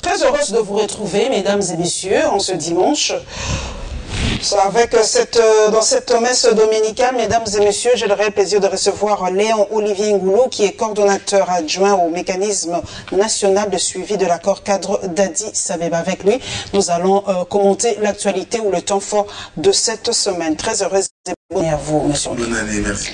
Très heureuse de vous retrouver, mesdames et messieurs, en ce dimanche. Avec dans cette messe dominicale, mesdames et messieurs, j'ai le réel plaisir de recevoir Léon Olivier Ngoulou, qui est coordonnateur adjoint au mécanisme national de suivi de l'accord cadre d'Addis Abeba. Avec lui, nous allons commenter l'actualité ou le temps fort de cette semaine. Très heureuse et bonne année à vous, monsieur. Bonne année, merci.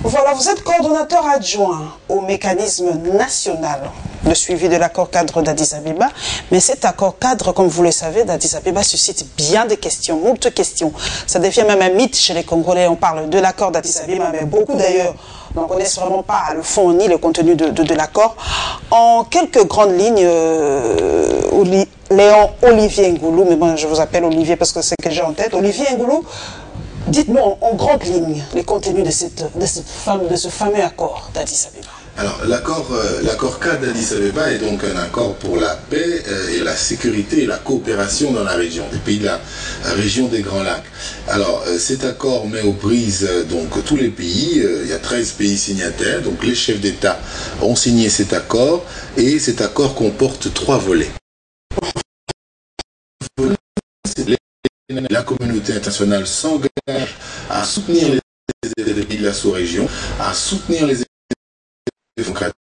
Voilà, vous êtes coordonnateur adjoint au mécanisme national de suivi de l'accord cadre d'Addis Abeba. Mais cet accord cadre, comme vous le savez, d'Addis Abeba suscite bien des questions, moult questions. Ça devient même un mythe chez les Congolais. On parle de l'accord d'Addis Abeba, mais beaucoup d'ailleurs n'en connaissent vraiment pas le fond ni le contenu de l'accord. En quelques grandes lignes, Léon Olivier Ngoulou, mais bon, je vous appelle Olivier parce que c'est que j'ai en tête. Olivier Ngoulou, dites-nous en grandes lignes les contenus de ce fameux accord d'Addis Abeba. Alors, l'accord cadre d'Addis Abeba est donc un accord pour la paix et la sécurité et la coopération dans la région, des pays de la région des Grands Lacs. Alors, cet accord met aux prises donc tous les pays, il y a 13 pays signataires, donc les chefs d'État ont signé cet accord, et cet accord comporte 3 volets. La communauté internationale s'engage à soutenir les pays de la sous-région, à soutenir les démocratique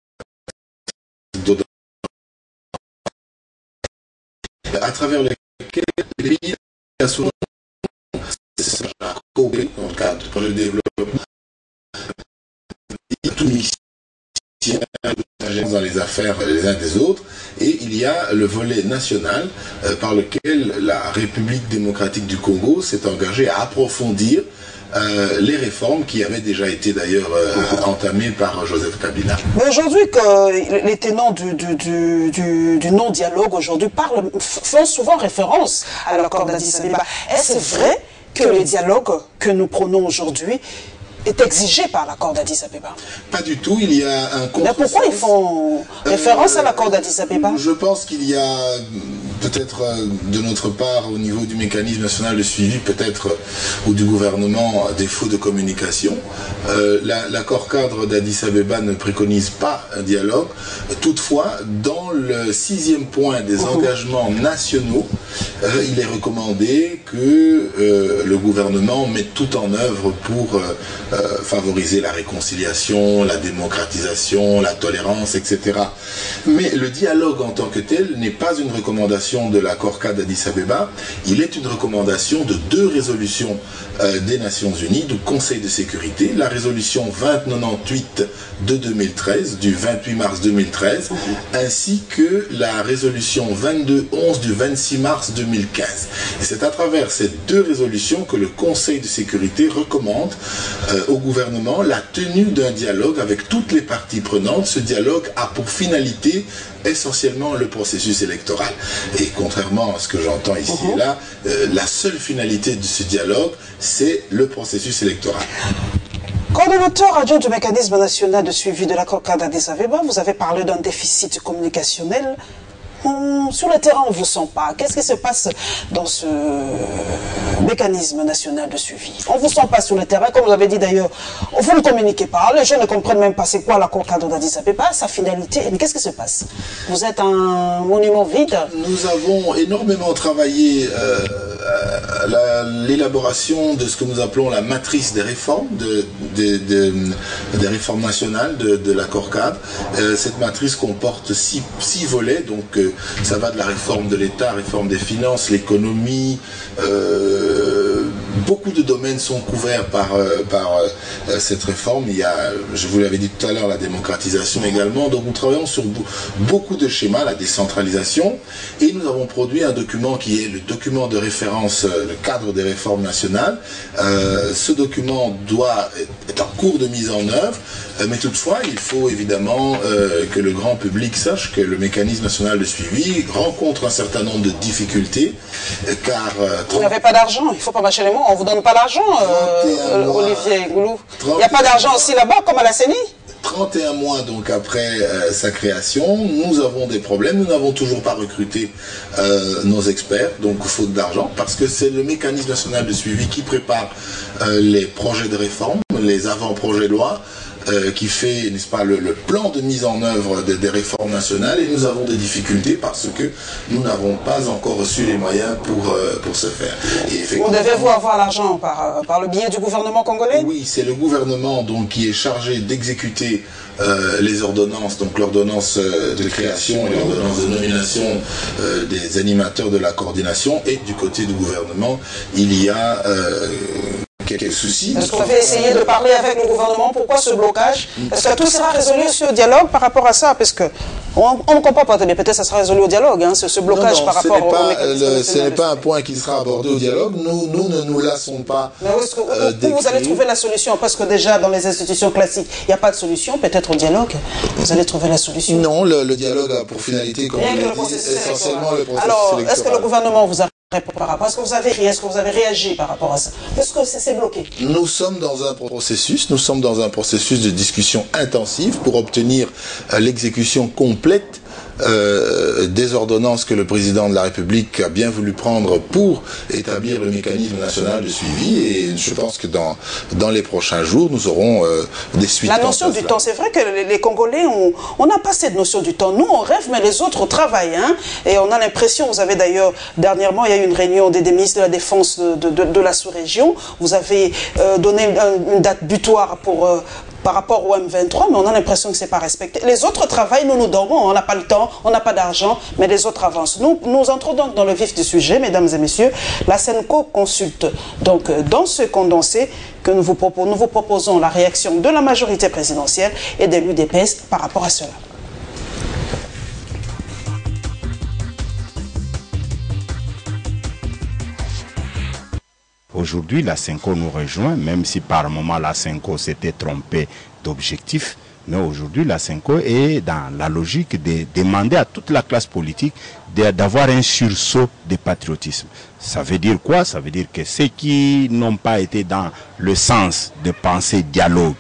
à travers lesquels les pays de la sous-région coopèrent dans le cadre du projet de développement, tout mission dans les affaires les uns des autres, et il y a le volet national par lequel la République démocratique du Congo s'est engagée à approfondir les réformes qui avaient déjà été d'ailleurs entamées par Joseph Kabila. Mais aujourd'hui, que les tenants du non-dialogue aujourd'hui font souvent référence à l'accord d'Addis Abeba. Est-ce vrai que le dialogue que nous prenons aujourd'hui est exigé par l'accord d'Addis Abeba? Pas du tout, il y a un contre. Mais pourquoi ils font référence à l'accord d'Addis Abeba? Je pense qu'il y a peut-être de notre part, au niveau du mécanisme national de suivi, peut-être, ou du gouvernement, défaut de communication. L'accord cadre d'Addis Abeba ne préconise pas un dialogue. Toutefois, dans le 6e point des engagements nationaux, il est recommandé que le gouvernement mette tout en œuvre pour favoriser la réconciliation, la démocratisation, la tolérance, etc. Mais le dialogue en tant que tel n'est pas une recommandation de l'accord cadre d'Addis Abeba, il est une recommandation de 2 résolutions des Nations Unies, du Conseil de sécurité, la résolution 2098 de 2013, du 28 mars 2013, ainsi que la résolution 2211 du 26 mars 2015. Et c'est à travers ces 2 résolutions que le Conseil de sécurité recommande au gouvernement la tenue d'un dialogue avec toutes les parties prenantes. Ce dialogue a pour finalité essentiellement le processus électoral. Et contrairement à ce que j'entends ici et là, la seule finalité de ce dialogue, c'est le processus électoral. Coordonnateur adjoint du mécanisme national de suivi de l'accord cadre d'Addis Abeba, vous avez parlé d'un déficit communicationnel. Sur le terrain, on ne vous sent pas. Qu'est-ce qui se passe dans ce mécanisme national de suivi? On ne vous sent pas sur le terrain, comme vous avez dit d'ailleurs. Vous ne communiquez pas, les gens ne comprennent même pas c'est quoi l'accord cadre d'Addis Abeba, sa finalité. Mais qu'est-ce qui se passe? Vous êtes un monument vide? Nous avons énormément travaillé à l'élaboration de ce que nous appelons la matrice des réformes, des réformes nationales de l'accord cadre. Cette matrice comporte 6 volets, donc ça va de la réforme de l'État, réforme des finances, l'économie. Beaucoup de domaines sont couverts par cette réforme. Il y a, je vous l'avais dit tout à l'heure, la démocratisation également. Donc nous travaillons sur beaucoup de schémas, la décentralisation, et nous avons produit un document qui est le document de référence, le cadre des réformes nationales. Ce document est en cours de mise en œuvre, mais toutefois il faut évidemment que le grand public sache que le mécanisme national de suivi rencontre un certain nombre de difficultés, car vous n'avez pas d'argent, il ne faut pas mâcher les mots, on ne vous donne pas d'argent, Olivier Ngoulou. Il n'y a pas d'argent aussi là-bas, comme à la CENI? 31 mois donc après sa création, nous avons des problèmes, nous n'avons toujours pas recruté nos experts, donc faute d'argent, parce que c'est le mécanisme national de suivi qui prépare les projets de réforme, les avant-projets de loi, qui fait, n'est-ce pas, le plan de mise en œuvre des réformes nationales, et nous avons des difficultés parce que nous n'avons pas encore reçu les moyens pour ce faire. Vous devez-vous avoir l'argent par le biais du gouvernement congolais? Oui, c'est le gouvernement donc qui est chargé d'exécuter les ordonnances, donc l'ordonnance de création et l'ordonnance de nomination des animateurs de la coordination, et du côté du gouvernement, il y a quelques soucis. Est-ce que vous avez essayé de parler avec le gouvernement? Pourquoi ce blocage? Est-ce que tout sera résolu sur le dialogue par rapport à ça? Parce que on ne comprend pas, mais peut-être que ça sera résolu au dialogue, hein, ce blocage non, par rapport au mécanisme. Ce n'est pas un point qui sera abordé au dialogue. Nous ne nous lassons pas. Mais où vous allez trouver la solution? Parce que déjà, dans les institutions classiques, il n'y a pas de solution. Peut-être au dialogue, vous allez trouver la solution. Non, le dialogue a pour finalité, comme vous l'avez dit, essentiellement le processus Alors, électoral. est-ce que le gouvernement vous a répondu par rapport? Est-ce que vous avez réagi par rapport à ça? Est-ce que c'est bloqué? Nous sommes dans un processus de discussion intensive pour obtenir l'exécution complète des ordonnances que le président de la République a bien voulu prendre pour établir le mécanisme national de suivi, et je pense que dans les prochains jours, nous aurons des suites. La notion du temps, c'est vrai que les Congolais, on n'a pas cette notion du temps. Nous, on rêve, mais les autres travaillent. Hein, et on a l'impression, vous avez d'ailleurs, dernièrement, il y a eu une réunion des ministres de la Défense de la sous-région. Vous avez donné une date butoir par rapport au M23, mais on a l'impression que ce n'est pas respecté. Les autres travaillent, nous dormons, on n'a pas le temps, on n'a pas d'argent, mais les autres avancent. Nous entrons donc dans le vif du sujet, mesdames et messieurs. La SENCO consulte. Donc, dans ce condensé que nous vous proposons la réaction de la majorité présidentielle et de l'UDPS par rapport à cela. Aujourd'hui, la SENCO nous rejoint, même si par moment la SENCO s'était trompée d'objectif. Mais aujourd'hui, la SENCO est dans la logique de demander à toute la classe politique d'avoir un sursaut de patriotisme. Ça veut dire quoi? Ça veut dire que ceux qui n'ont pas été dans le sens de penser dialogue,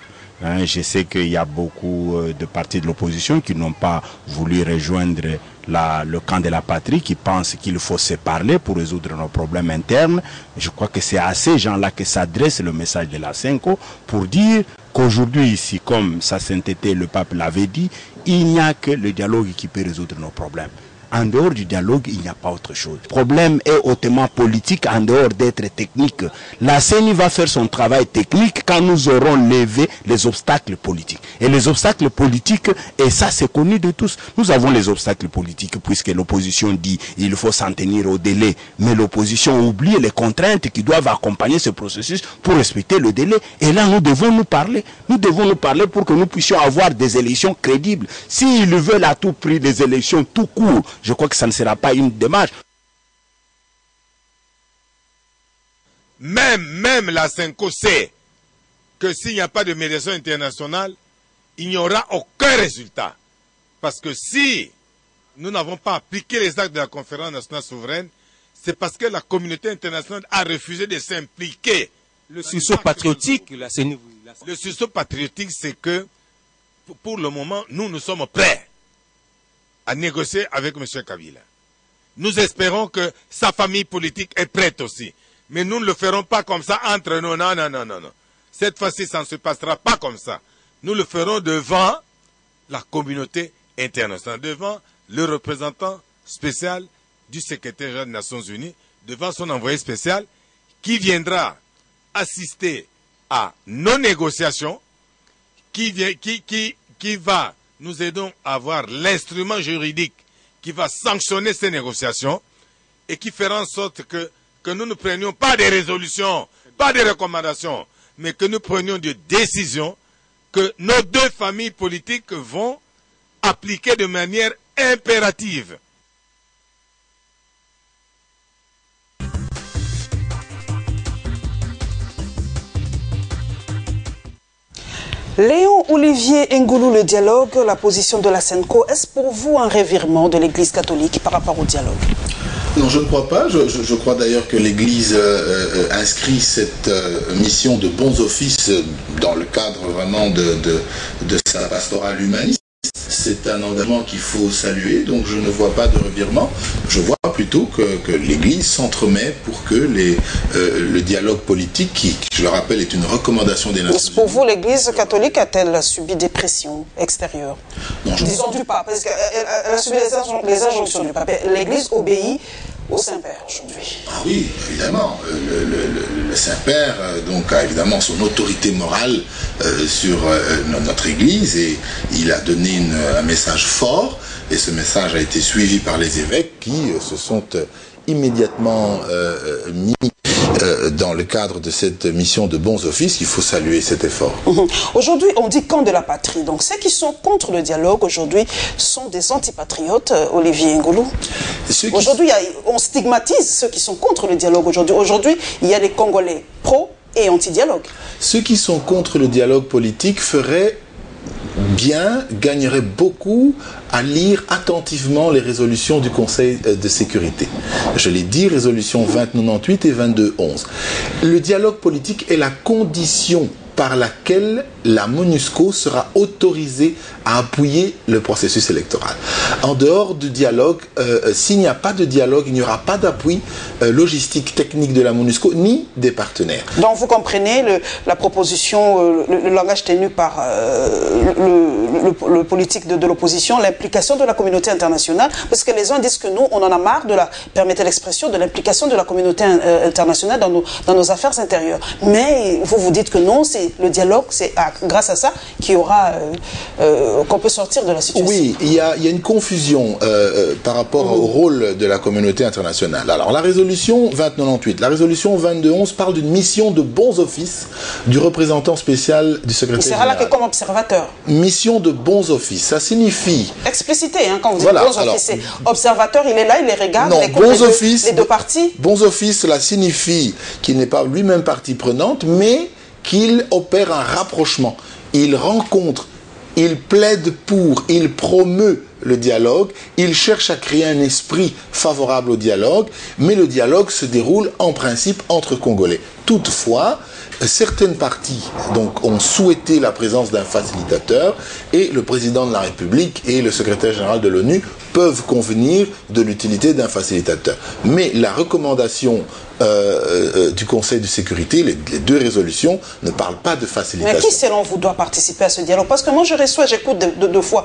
hein, je sais qu'il y a beaucoup de partis de l'opposition qui n'ont pas voulu rejoindre le camp de la patrie, qui pensent qu'il faut se parler pour résoudre nos problèmes internes. Je crois que c'est à ces gens-là que s'adresse le message de la SENCO pour dire qu'aujourd'hui ici, comme sa sainteté le pape l'avait dit, il n'y a que le dialogue qui peut résoudre nos problèmes. En dehors du dialogue, il n'y a pas autre chose. Le problème est hautement politique en dehors d'être technique. La CENI va faire son travail technique quand nous aurons levé les obstacles politiques. Et les obstacles politiques, et ça c'est connu de tous, nous avons les obstacles politiques puisque l'opposition dit il faut s'en tenir au délai. Mais l'opposition oublie les contraintes qui doivent accompagner ce processus pour respecter le délai. Et là, nous devons nous parler. Nous devons nous parler pour que nous puissions avoir des élections crédibles. S'ils veulent à tout prix des élections tout court, je crois que ça ne sera pas une démarche. Même la SENCO sait que s'il n'y a pas de médiation internationale, il n'y aura aucun résultat. Parce que si nous n'avons pas appliqué les actes de la conférence nationale souveraine, c'est parce que la communauté internationale a refusé de s'impliquer. Le sursaut patriotique, le sursaut patriotique, c'est que pour le moment, nous sommes prêts à négocier avec M. Kabila. Nous espérons que sa famille politique est prête aussi. Mais nous ne le ferons pas comme ça entre nous. Non, non, non, non, non. Cette fois-ci, ça ne se passera pas comme ça. Nous le ferons devant la communauté internationale, devant le représentant spécial du secrétaire général des Nations Unies, devant son envoyé spécial, qui viendra assister à nos négociations, qui va nous aider à avoir l'instrument juridique qui va sanctionner ces négociations et qui fera en sorte que nous ne prenions pas des résolutions, pas des recommandations, mais que nous prenions des décisions que nos deux familles politiques vont appliquer de manière impérative. Léon Olivier Ngoulou, le dialogue, la position de la SENCO, est-ce pour vous un revirement de l'Église catholique par rapport au dialogue? Non, je ne crois pas. Je crois d'ailleurs que l'Église inscrit cette mission de bons offices dans le cadre vraiment de sa pastorale humaniste. c'est un engagement qu'il faut saluer, donc je ne vois pas de revirement. Je vois plutôt que l'Église s'entremet pour que le dialogue politique, qui, je le rappelle, est une recommandation des Nations Unies. Pour vous, l'Église catholique a-t-elle subi des pressions extérieures? Disons du pape, parce qu'elle a subi les injonctions du pape. L'Église obéit au Saint-Père aujourd'hui. Ah oui, évidemment. Le Saint-Père donc a évidemment son autorité morale sur notre Église, et il a donné un message fort, et ce message a été suivi par les évêques qui se sont immédiatement mis dans le cadre de cette mission de bons offices. Il faut saluer cet effort. Aujourd'hui, on dit camp de la patrie. Donc, ceux qui sont contre le dialogue aujourd'hui sont des antipatriotes, Olivier Ngolou. Aujourd'hui, on stigmatise ceux qui sont contre le dialogue aujourd'hui. Aujourd'hui, il y a des Congolais pro et anti-dialogue. Ceux qui sont contre le dialogue politique feraient bien, gagneraient beaucoup à lire attentivement les résolutions du Conseil de sécurité. Je l'ai dit, résolutions 2098 et 2211. Le dialogue politique est la condition par laquelle la MONUSCO sera autorisée à appuyer le processus électoral. En dehors du dialogue, s'il n'y a pas de dialogue, il n'y aura pas d'appui logistique, technique de la MONUSCO, ni des partenaires. Donc vous comprenez la proposition, le langage tenu par le politique de l'opposition, l'implication de la communauté internationale, parce que les uns disent que nous, on en a marre de permettez l'expression, de l'implication de la communauté internationale dans nos affaires intérieures. Mais vous dites que non, c'est le dialogue, c'est grâce à ça qu'il y aura, qu'on peut sortir de la situation. Oui, il y a une confusion par rapport au rôle de la communauté internationale. Alors la résolution 2098, la résolution 2211 parle d'une mission de bons offices du représentant spécial du secrétaire général. Il sera là que comme observateur. Mission de bons offices, ça signifie... Explicité, hein, quand vous dites bons offices. Observateur, il est là, il les regarde, non, les deux parties. Bons offices, cela signifie qu'il n'est pas lui-même partie prenante, mais qu'il opère un rapprochement. Il rencontre, il plaide pour, il promeut le dialogue, il cherche à créer un esprit favorable au dialogue, mais le dialogue se déroule en principe entre Congolais. Toutefois, certaines parties donc, ont souhaité la présence d'un facilitateur, et le président de la République et le secrétaire général de l'ONU peuvent convenir de l'utilité d'un facilitateur. Mais la recommandation du Conseil de sécurité, les deux résolutions, ne parlent pas de facilitation. Mais qui, selon vous, doit participer à ce dialogue? Parce que moi, j'écoute deux fois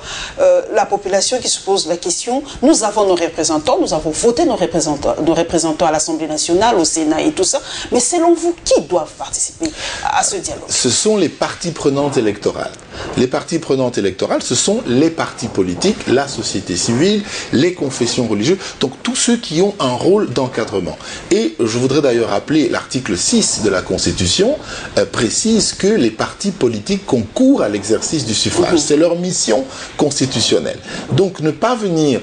la population qui se pose la question. Nous avons nos représentants, nous avons voté nos représentants à l'Assemblée nationale, au Sénat et tout ça. Mais selon vous, qui doivent participer à ce dialogue? Ce sont les parties prenantes électorales. Les parties prenantes électorales, ce sont les partis politiques, la société civile, les confessions religieuses, donc tous ceux qui ont un rôle d'encadrement. Et je voudrais d'ailleurs rappeler l'article 6 de la Constitution précise que les partis politiques concourent à l'exercice du suffrage. C'est leur mission constitutionnelle. Donc ne pas venir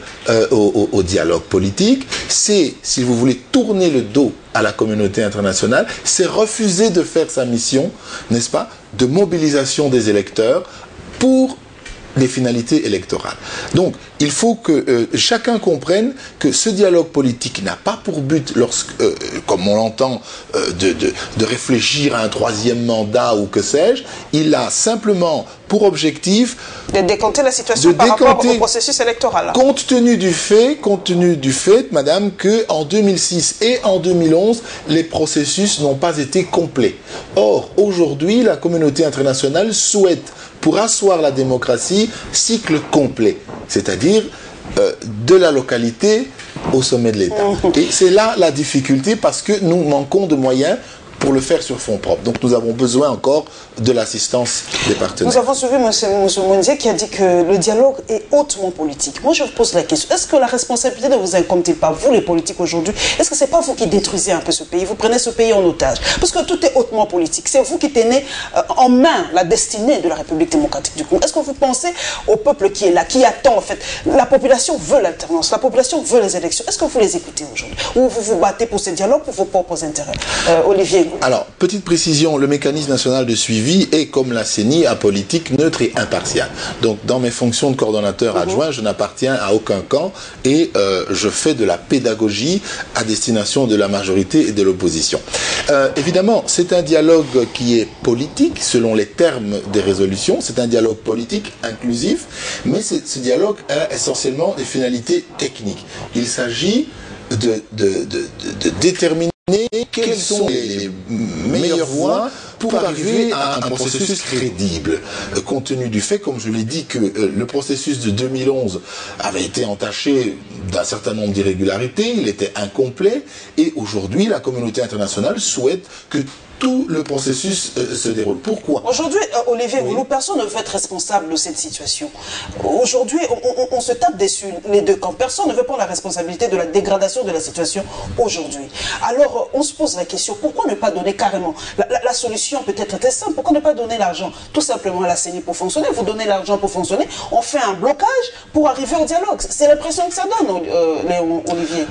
au dialogue politique, c'est, si vous voulez, tourner le dos à la communauté internationale, c'est refuser de faire sa mission, n'est-ce pas, de mobilisation des électeurs pour des finalités électorales. Donc, il faut que chacun comprenne que ce dialogue politique n'a pas pour but, comme on l'entend, de réfléchir à un troisième mandat ou que sais-je. Il a simplement pour objectif de décanter la situation par rapport au processus électoral. Compte tenu du fait, madame, que en 2006 et en 2011, les processus n'ont pas été complets. Or, aujourd'hui, la communauté internationale souhaite, pour asseoir la démocratie, cycle complet, c'est-à-dire de la localité au sommet de l'État. Et c'est là la difficulté, parce que nous manquons de moyens pour le faire sur fonds propres. Donc nous avons besoin encore de l'assistance des partenaires. Nous avons suivi M. Mondier qui a dit que le dialogue est hautement politique. Moi, je vous pose la question, est-ce que la responsabilité ne vous incombe-t-il pas, vous les politiques aujourd'hui? Est-ce que ce n'est pas vous qui détruisez un peu ce pays? Vous prenez ce pays en otage? Parce que tout est hautement politique. C'est vous qui tenez en main la destinée de la République démocratique du Congo. Est-ce que vous pensez au peuple qui est là, qui attend en fait? La population veut l'alternance, la population veut les élections. Est-ce que vous les écoutez aujourd'hui? Ou vous vous battez pour ce dialogue pour vos propres intérêts? Olivier? Alors, petite précision, le mécanisme national de suivi est, comme la CENI, apolitique, neutre et impartial. Donc, dans mes fonctions de coordonnateur adjoint, je n'appartiens à aucun camp et je fais de la pédagogie à destination de la majorité et de l'opposition. Évidemment, c'est un dialogue qui est politique, selon les termes des résolutions. C'est un dialogue politique, inclusif, mais ce dialogue a essentiellement des finalités techniques. Il s'agit de déterminer quelles sont les meilleures voies pour arriver à un processus crédible, compte tenu du fait, comme je l'ai dit, que le processus de 2011 avait été entaché d'un certain nombre d'irrégularités, il était incomplet, et aujourd'hui la communauté internationale souhaite que tout le processus se déroule. Pourquoi? Aujourd'hui, Olivier, oui. nous, personne ne veut être responsable de cette situation. Aujourd'hui, on se tape dessus, les deux camps. Personne ne veut prendre la responsabilité de la dégradation de la situation aujourd'hui. Alors, on se pose la question, pourquoi ne pas donner carrément la solution peut-être très simple, pourquoi ne pas donner l'argent tout simplement à la CENI pour fonctionner? Vous donnez l'argent pour fonctionner, on fait un blocage pour arriver au dialogue. C'est l'impression que ça donne, Léon, Olivier.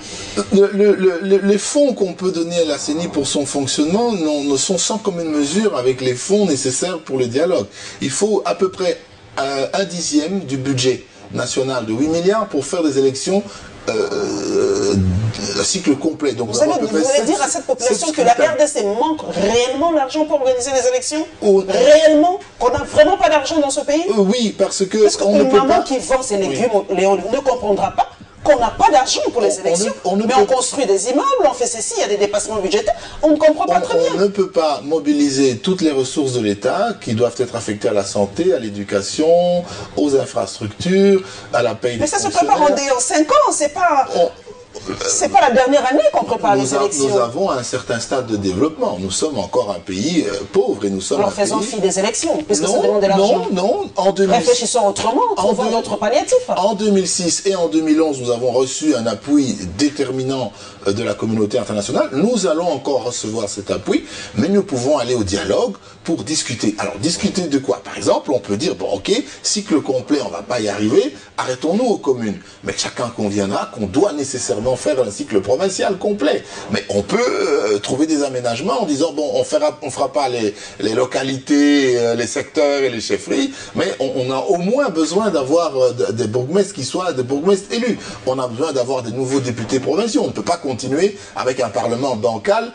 Les fonds qu'on peut donner à la CENI pour son fonctionnement ne sont sans commune mesure avec les fonds nécessaires pour le dialogue. Il faut à peu près un dixième du budget national de 8 milliards pour faire des élections un cycle complet. Donc, vous allez dire à cette population que la RDC manque réellement l'argent pour organiser les élections? Réellement? Qu'on n'a vraiment pas d'argent dans ce pays? Oui, parce que... Parce qu'une maman qui vend ses légumes, Léon, ne comprendra pas qu'on n'a pas d'argent pour les élections. Mais on construit des immeubles, on fait ceci, il y a des dépassements budgétaires, on ne comprend pas très bien. On ne peut pas mobiliser toutes les ressources de l'État qui doivent être affectées à la santé, à l'éducation, aux infrastructures, à la paye des fonctionnaires. Mais ça se prépare en 5 ans, c'est pas... C'est pas la dernière année qu'on prépare les élections. Nous avons un certain stade de développement. Nous sommes encore un pays pauvre et nous sommes. Alors faisons fi des élections, puisque ça demande de l'argent. Non. Réfléchissons autrement, trouvons d'autres palliatifs. En 2006 et en 2011, nous avons reçu un appui déterminant de la communauté internationale. Nous allons encore recevoir cet appui, mais nous pouvons aller au dialogue pour discuter. Alors, discuter de quoi? Par exemple, on peut dire, bon, ok, cycle complet, on ne va pas y arriver, arrêtons-nous aux communes. Mais chacun conviendra qu'on doit nécessairement faire un cycle provincial complet. Mais on peut trouver des aménagements en disant, bon, on fera pas les localités, les secteurs et les chefferies, mais on a au moins besoin d'avoir des bourgmestres qui soient des bourgmestres élus. On a besoin d'avoir des nouveaux députés provinciaux. On ne peut pas continuer avec un parlement bancal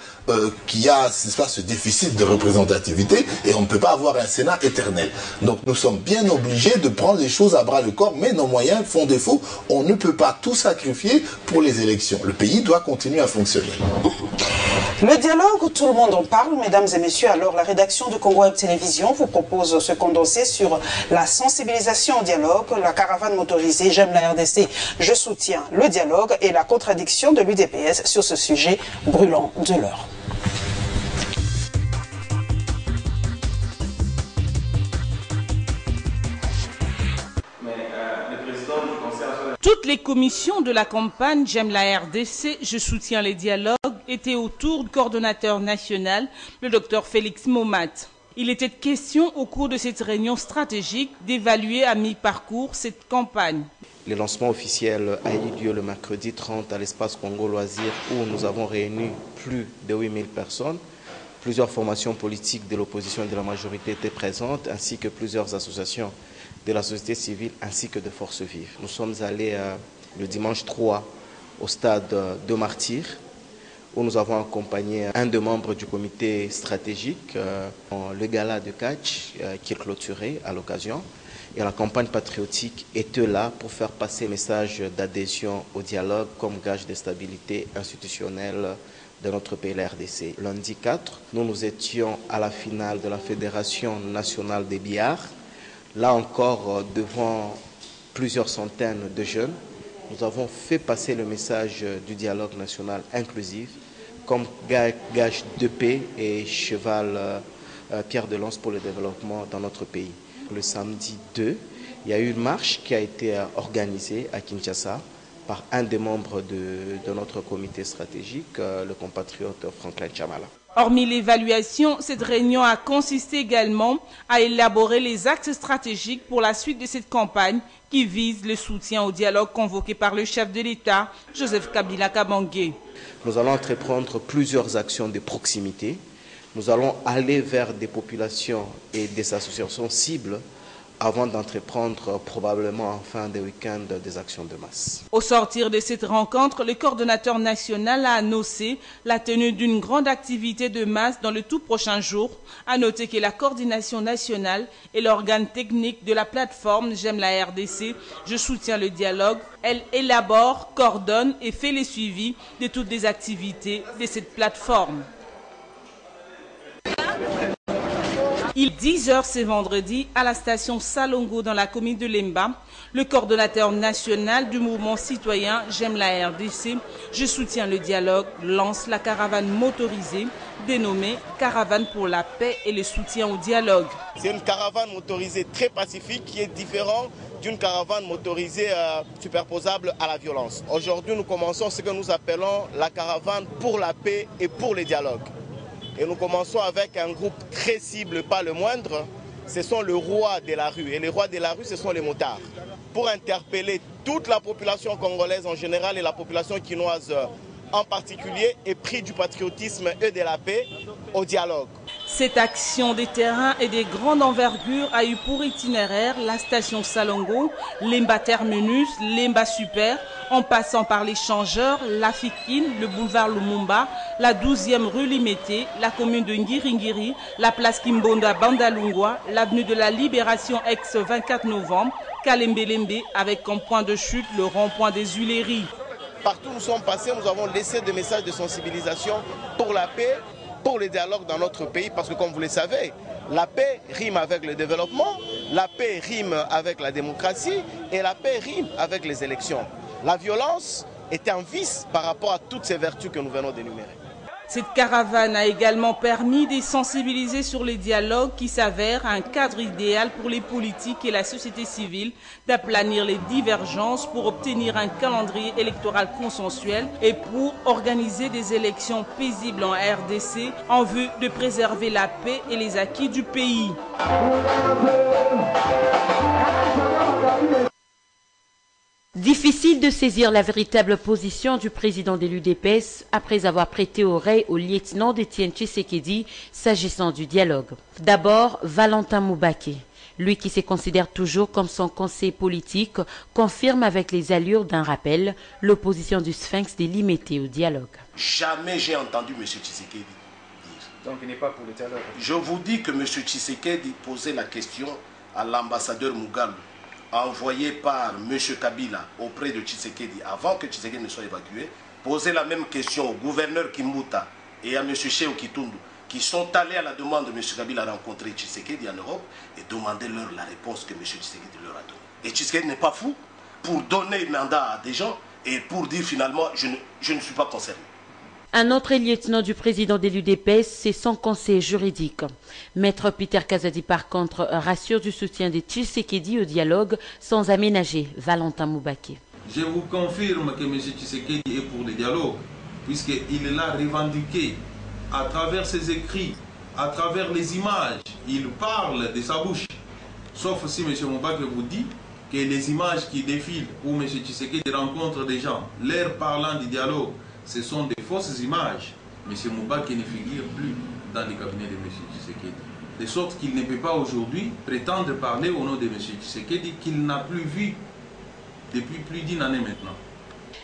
qui a ce déficit de représentativité, et on ne peut pas avoir un Sénat éternel. Donc nous sommes bien obligés de prendre les choses à bras le corps, mais nos moyens font défaut. On ne peut pas tout sacrifier pour les élections. Le pays doit continuer à fonctionner. Le dialogue, tout le monde en parle, mesdames et messieurs. Alors la rédaction de Congo Web Télévision vous propose ce condensé sur la sensibilisation au dialogue, la caravane motorisée, j'aime la RDC, je soutiens le dialogue, et la contradiction de l'UDPS sur ce sujet brûlant de l'heure. Toutes les commissions de la campagne J'aime la RDC, je soutiens les dialogues étaient autour du coordonnateur national, le Dr Félix Momat. Il était question au cours de cette réunion stratégique d'évaluer à mi-parcours cette campagne. Le lancement officiel a eu lieu le mercredi 30 à l'espace Congo Loisirs, où nous avons réuni plus de 8000 personnes. Plusieurs formations politiques de l'opposition et de la majorité étaient présentes, ainsi que plusieurs associations de la société civile ainsi que de forces vives. Nous sommes allés le dimanche 3 au stade de Martyrs, où nous avons accompagné un des membres du comité stratégique, le gala de catch qui est clôturé à l'occasion. Et la campagne patriotique était là pour faire passer le message d'adhésion au dialogue comme gage de stabilité institutionnelle de notre pays, la RDC. Lundi 4, nous étions à la finale de la Fédération nationale des billards. Là encore, devant plusieurs centaines de jeunes, nous avons fait passer le message du dialogue national inclusif comme gage de paix et cheval pierre de lance pour le développement dans notre pays. Le samedi 2, il y a eu une marche qui a été organisée à Kinshasa par un des membres de notre comité stratégique, le compatriote Franklin Chamala. Hormis l'évaluation, cette réunion a consisté également à élaborer les axes stratégiques pour la suite de cette campagne qui vise le soutien au dialogue convoqué par le chef de l'État, Joseph Kabila Kabange. Nous allons entreprendre plusieurs actions de proximité. Nous allons aller vers des populations et des associations cibles avant d'entreprendre probablement en fin de week-end des actions de masse. Au sortir de cette rencontre, le coordonnateur national a annoncé la tenue d'une grande activité de masse dans le tout prochain jour. À noter que la coordination nationale est l'organe technique de la plateforme J'aime la RDC, je soutiens le dialogue. Elle élabore, coordonne et fait les suivis de toutes les activités de cette plateforme. Il est 10h ce vendredi à la station Salongo dans la commune de Lemba. Le coordonnateur national du mouvement citoyen J'aime la RDC, je soutiens le dialogue, lance la caravane motorisée dénommée Caravane pour la paix et le soutien au dialogue. C'est une caravane motorisée très pacifique qui est différente d'une caravane motorisée superposable à la violence. Aujourd'hui, nous commençons ce que nous appelons la caravane pour la paix et pour le dialogue. Et nous commençons avec un groupe très cible, pas le moindre. Ce sont les rois de la rue. Et les rois de la rue, ce sont les motards. Pour interpeller toute la population congolaise en général et la population quinoise en particulier, et pris du patriotisme et de la paix au dialogue. Cette action des terrains et des grandes envergures a eu pour itinéraire la station Salongo, Lemba Terminus, Lemba Super, en passant par l'échangeur, la Fikine, le boulevard Lumumba, la 12e rue Limete, la commune de Ngiringiri, la place Kimbonda Bandalungwa, l'avenue de la Libération ex-24 novembre, Kalembelembe, avec comme point de chute le rond-point des Huileries. Partout où nous sommes passés, nous avons laissé des messages de sensibilisation pour la paix, pour le dialogue dans notre pays, parce que comme vous le savez, la paix rime avec le développement, la paix rime avec la démocratie et la paix rime avec les élections. La violence est un vice par rapport à toutes ces vertus que nous venons d'énumérer. Cette caravane a également permis de sensibiliser sur les dialogues qui s'avèrent un cadre idéal pour les politiques et la société civile, d'aplanir les divergences pour obtenir un calendrier électoral consensuel et pour organiser des élections paisibles en RDC en vue de préserver la paix et les acquis du pays. Difficile de saisir la véritable position du président de l'UDPS après avoir prêté oreille au lieutenant d'Étienne Tshisekedi s'agissant du dialogue. D'abord, Valentin Moubake, lui qui se considère toujours comme son conseiller politique, confirme avec les allures d'un rappel l'opposition du Sphinx de limiter au dialogue. Jamais j'ai entendu M. Tshisekedi dire. Donc il n'est pas pour le dialogue. Je vous dis que M. Tshisekedi posait la question à l'ambassadeur Mugalu, envoyé par M. Kabila auprès de Tshisekedi avant que Tshisekedi ne soit évacué, poser la même question au gouverneur Kimbuta et à M. Cheo Kitundu, qui sont allés à la demande de M. Kabila rencontrer Tshisekedi en Europe et demander leur la réponse que M. Tshisekedi leur a donnée. Et Tshisekedi n'est pas fou pour donner mandat à des gens et pour dire finalement je ne suis pas concerné. Un autre lieutenant du président de l'UDPS, c'est son conseiller juridique. Maître Peter Kazadi, par contre, rassure du soutien de Tshisekedi au dialogue sans aménager Valentin Moubake. Je vous confirme que M. Tshisekedi est pour le dialogue, puisqu'il l'a revendiqué à travers ses écrits, à travers les images. Il parle de sa bouche. Sauf si M. Moubake vous dit que les images qui défilent où M. Tshisekedi rencontre des gens, l'air parlant du dialogue, ce sont des fausses images. M. Moubake ne figure plus dans le cabinet de M. Tshisekedi. De sorte qu'il ne peut pas aujourd'hui prétendre parler au nom de M. Tshisekedi qu'il n'a plus vu depuis plus d'une année maintenant.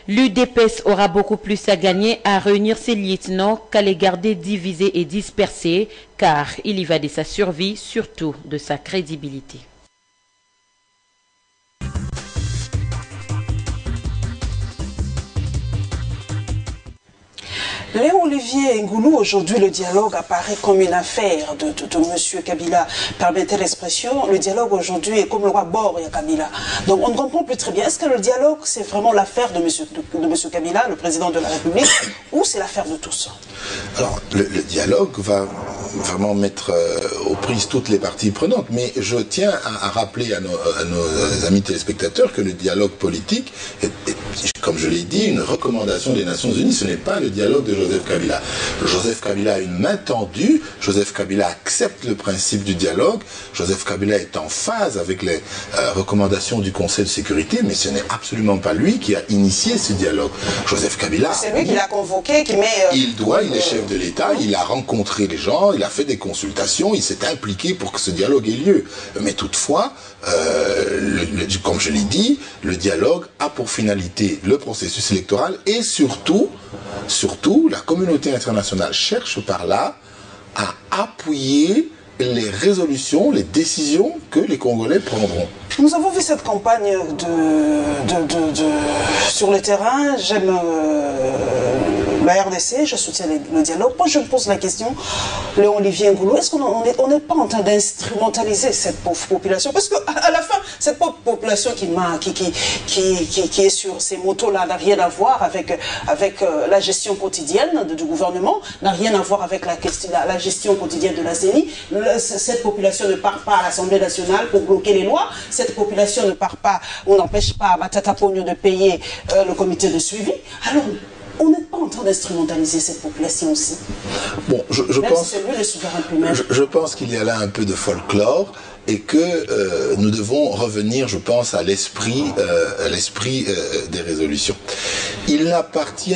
L'UDPS aura beaucoup plus à gagner à réunir ses lieutenants qu'à les garder divisés et dispersés, car il y va de sa survie, surtout de sa crédibilité. Léon Olivier Ngoulou, aujourd'hui le dialogue apparaît comme une affaire de M. Kabila. Permettez l'expression, le dialogue aujourd'hui est comme le roi Bor et Kabila. Donc on ne comprend plus très bien, est-ce que le dialogue c'est vraiment l'affaire de M. Kabila, le président de la République, ou c'est l'affaire de tous? Alors le dialogue va vraiment mettre aux prises toutes les parties prenantes, mais je tiens à rappeler à nos amis téléspectateurs que le dialogue politique, comme comme je l'ai dit, une recommandation des Nations Unies. Ce n'est pas le dialogue de Joseph Kabila. Joseph Kabila a une main tendue. Joseph Kabila accepte le principe du dialogue. Joseph Kabila est en phase avec les recommandations du Conseil de sécurité, mais ce n'est absolument pas lui qui a initié ce dialogue. Joseph Kabila... C'est lui qui l'a convoqué, qui met... il est chef de l'État, il a rencontré les gens, il a fait des consultations, il s'est impliqué pour que ce dialogue ait lieu. Mais toutefois, comme je l'ai dit, le dialogue a pour finalité le processus électoral et surtout, la communauté internationale cherche par là à appuyer les résolutions, les décisions que les Congolais prendront. Nous avons vu cette campagne sur le terrain. J'aime la RDC, je soutiens le dialogue. Moi, je me pose la question, Léon Olivier Ngoulou, est-ce qu'on n'est pas en train d'instrumentaliser cette pauvre population? Parce qu'à la fin, cette pauvre population qui est sur ces motos-là n'a rien à voir avec la gestion quotidienne du gouvernement, n'a rien à voir avec la gestion quotidienne de la CENI. Cette population ne part pas à l'Assemblée nationale pour bloquer les lois. Cette population ne part pas, on n'empêche pas Matata Pogno de payer le comité de suivi. Alors, on n'est pas en train d'instrumentaliser cette population aussi. Bon, je pense, si c'est lui le souverain lui-même. Je pense qu'il y a là un peu de folklore et que nous devons revenir, je pense, à l'esprit des résolutions. Il appartient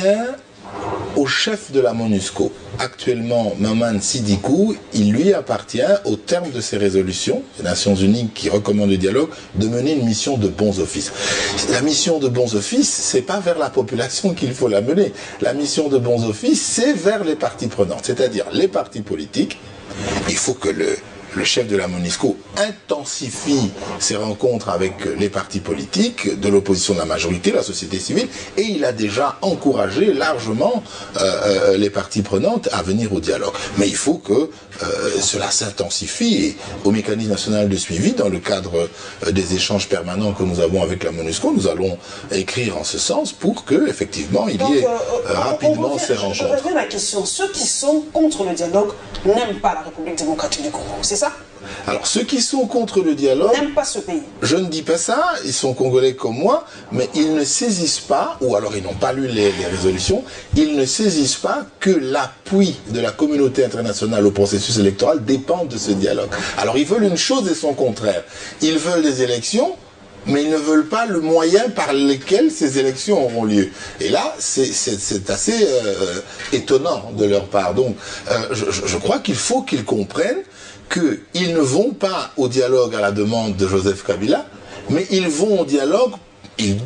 au chef de la MONUSCO, actuellement Maman Sidikou, il lui appartient, au terme de ces résolutions, les Nations Unies qui recommandent le dialogue, de mener une mission de bons offices. La mission de bons offices, c'est pas vers la population qu'il faut la mener. La mission de bons offices, c'est vers les parties prenantes, c'est-à-dire les partis politiques. Il faut que le chef de la MONUSCO intensifie ses rencontres avec les partis politiques, de l'opposition de la majorité, la société civile, et il a déjà encouragé largement les parties prenantes à venir au dialogue. Mais il faut que cela s'intensifie et au mécanisme national de suivi, dans le cadre des échanges permanents que nous avons avec la MONUSCO, nous allons écrire en ce sens pour que, effectivement, il y ait rapidement ces rencontres. Je reviens à la question. Ceux qui sont contre le dialogue n'aiment pas la République démocratique du Congo, c'est ça? Alors, ceux qui sont contre le dialogue... n'aiment pas ce pays. Je ne dis pas ça, ils sont congolais comme moi, mais ils ne saisissent pas, ou alors ils n'ont pas lu les résolutions, ils ne saisissent pas que l'appui de la communauté internationale au processus électoral dépend de ce dialogue. Alors, ils veulent une chose et son contraire. Ils veulent des élections, mais ils ne veulent pas le moyen par lequel ces élections auront lieu. Et là, c'est assez étonnant de leur part. Donc, je crois qu'il faut qu'ils comprennent qu'ils ne vont pas au dialogue à la demande de Joseph Kabila, mais ils vont au dialogue, ils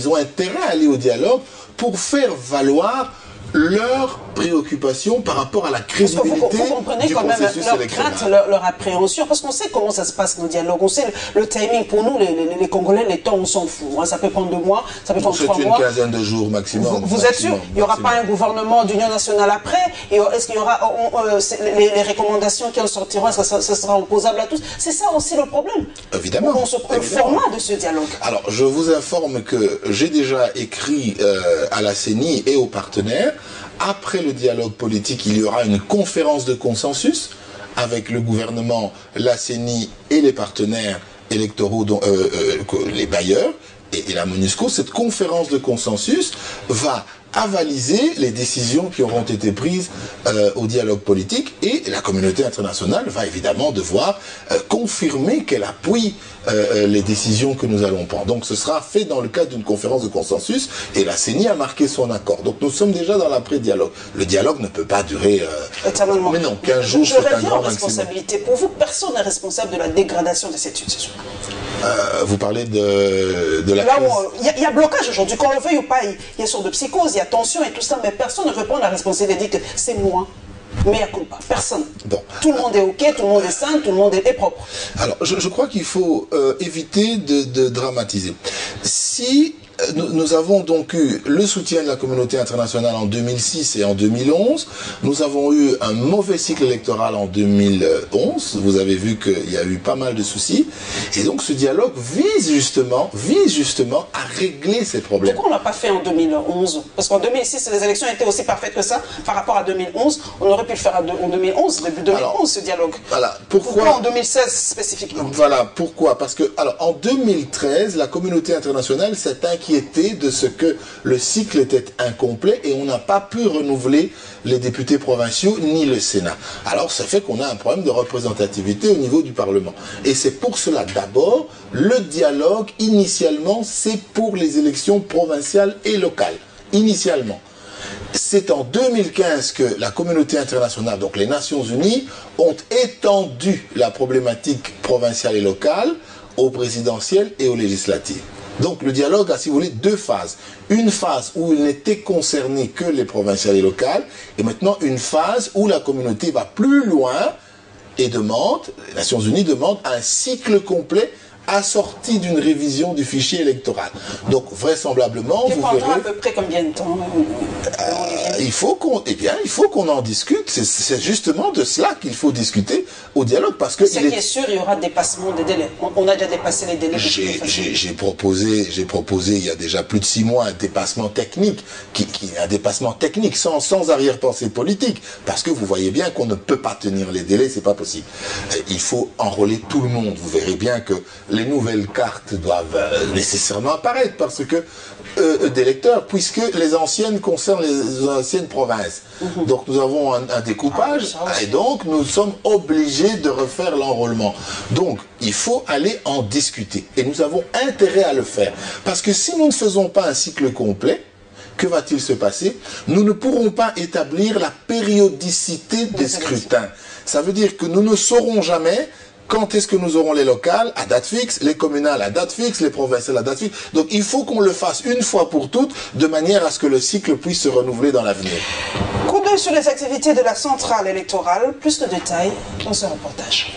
ont intérêt à aller au dialogue pour faire valoir leurs préoccupations par rapport à la crédibilité vous comprenez du quand même processus leur électoral. crainte, leur appréhension, parce qu'on sait comment ça se passe nos dialogues, on sait le timing. Pour nous, les Congolais, les temps, on s'en fout. Hein. Ça peut prendre 2 mois, ça peut prendre 3 mois. C'est une quinzaine de jours maximum. Vous êtes sûr? Il n'y aura pas un gouvernement d'union nationale après? Est-ce qu'il y aura les recommandations qui en sortiront? Est-ce que ça sera opposable à tous? C'est ça aussi le problème. Évidemment. Le format de ce dialogue. Alors, je vous informe que j'ai déjà écrit à la CENI et aux partenaires. Après le dialogue politique, il y aura une conférence de consensus avec le gouvernement, la CENI et les partenaires électoraux, les bailleurs et la MONUSCO. Cette conférence de consensus va avaliser les décisions qui auront été prises au dialogue politique et la communauté internationale va évidemment devoir confirmer qu'elle appuie les décisions que nous allons prendre. Donc ce sera fait dans le cadre d'une conférence de consensus et la CENI a marqué son accord. Donc nous sommes déjà dans l'après-dialogue. Le dialogue ne peut pas durer... mais non, 15 jours, c'est un grand maximum. Responsabilité. Pour vous, personne n'est responsable de la dégradation de cette situation. Vous parlez de la là crise. Il y a blocage aujourd'hui, qu'on le veuille ou pas, il y a une sorte de psychose, il y a tension et tout ça, mais personne ne veut prendre la responsabilité de dire que c'est moi. Mais à culpa, personne. Bon. Tout le monde est OK, tout le monde est sain, tout le monde est propre. Alors, je crois qu'il faut éviter de dramatiser. Si nous avons donc eu le soutien de la communauté internationale en 2006 et en 2011. Nous avons eu un mauvais cycle électoral en 2011. Vous avez vu qu'il y a eu pas mal de soucis. Et donc ce dialogue vise justement à régler ces problèmes. Pourquoi on ne l'a pas fait en 2011? Parce qu'en 2006, les élections étaient aussi parfaites que ça. Par rapport à 2011, on aurait pu le faire en 2011, début 2011, alors, ce dialogue. Voilà. Pourquoi en 2016 spécifiquement? Voilà, pourquoi? Parce que, alors, en 2013, la communauté internationale s'est inquiétée s'inquiéter de ce que le cycle était incomplet et on n'a pas pu renouveler les députés provinciaux ni le Sénat. Alors ça fait qu'on a un problème de représentativité au niveau du Parlement. Et c'est pour cela d'abord, le dialogue initialement c'est pour les élections provinciales et locales. Initialement. C'est en 2015 que la communauté internationale, donc les Nations Unies, ont étendu la problématique provinciale et locale aux présidentielles et aux législatives. Donc le dialogue a, si vous voulez, deux phases. Une phase où il n'était concerné que les provinciales et locales, et maintenant une phase où la communauté va plus loin et demande, les Nations Unies demandent un cycle complet assorti d'une révision du fichier électoral. Donc vraisemblablement, vous verrez... à peu près combien de temps il faut qu'on en discute. C'est justement de cela qu'il faut discuter au dialogue. Parce que ce qui est sûr, il y aura dépassement des délais. On a déjà dépassé les délais. J'ai proposé il y a déjà plus de 6 mois un dépassement technique, sans arrière-pensée politique. Parce que vous voyez bien qu'on ne peut pas tenir les délais, c'est pas possible. Il faut enrôler tout le monde. Vous verrez bien que les nouvelles cartes doivent nécessairement apparaître parce que d'électeurs, puisque les anciennes concernent les anciennes provinces. Donc nous avons un découpage et donc nous sommes obligés de refaire l'enrôlement. Donc il faut aller en discuter et nous avons intérêt à le faire. Parce que si nous ne faisons pas un cycle complet, que va-t-il se passer? Nous ne pourrons pas établir la périodicité des scrutins. Ça veut dire que nous ne saurons jamais quand est-ce que nous aurons les locales à date fixe, les communales à date fixe, les provinciales à date fixe. Donc il faut qu'on le fasse une fois pour toutes, de manière à ce que le cycle puisse se renouveler dans l'avenir. Coup d'œil sur les activités de la centrale électorale. Plus de détails dans ce reportage.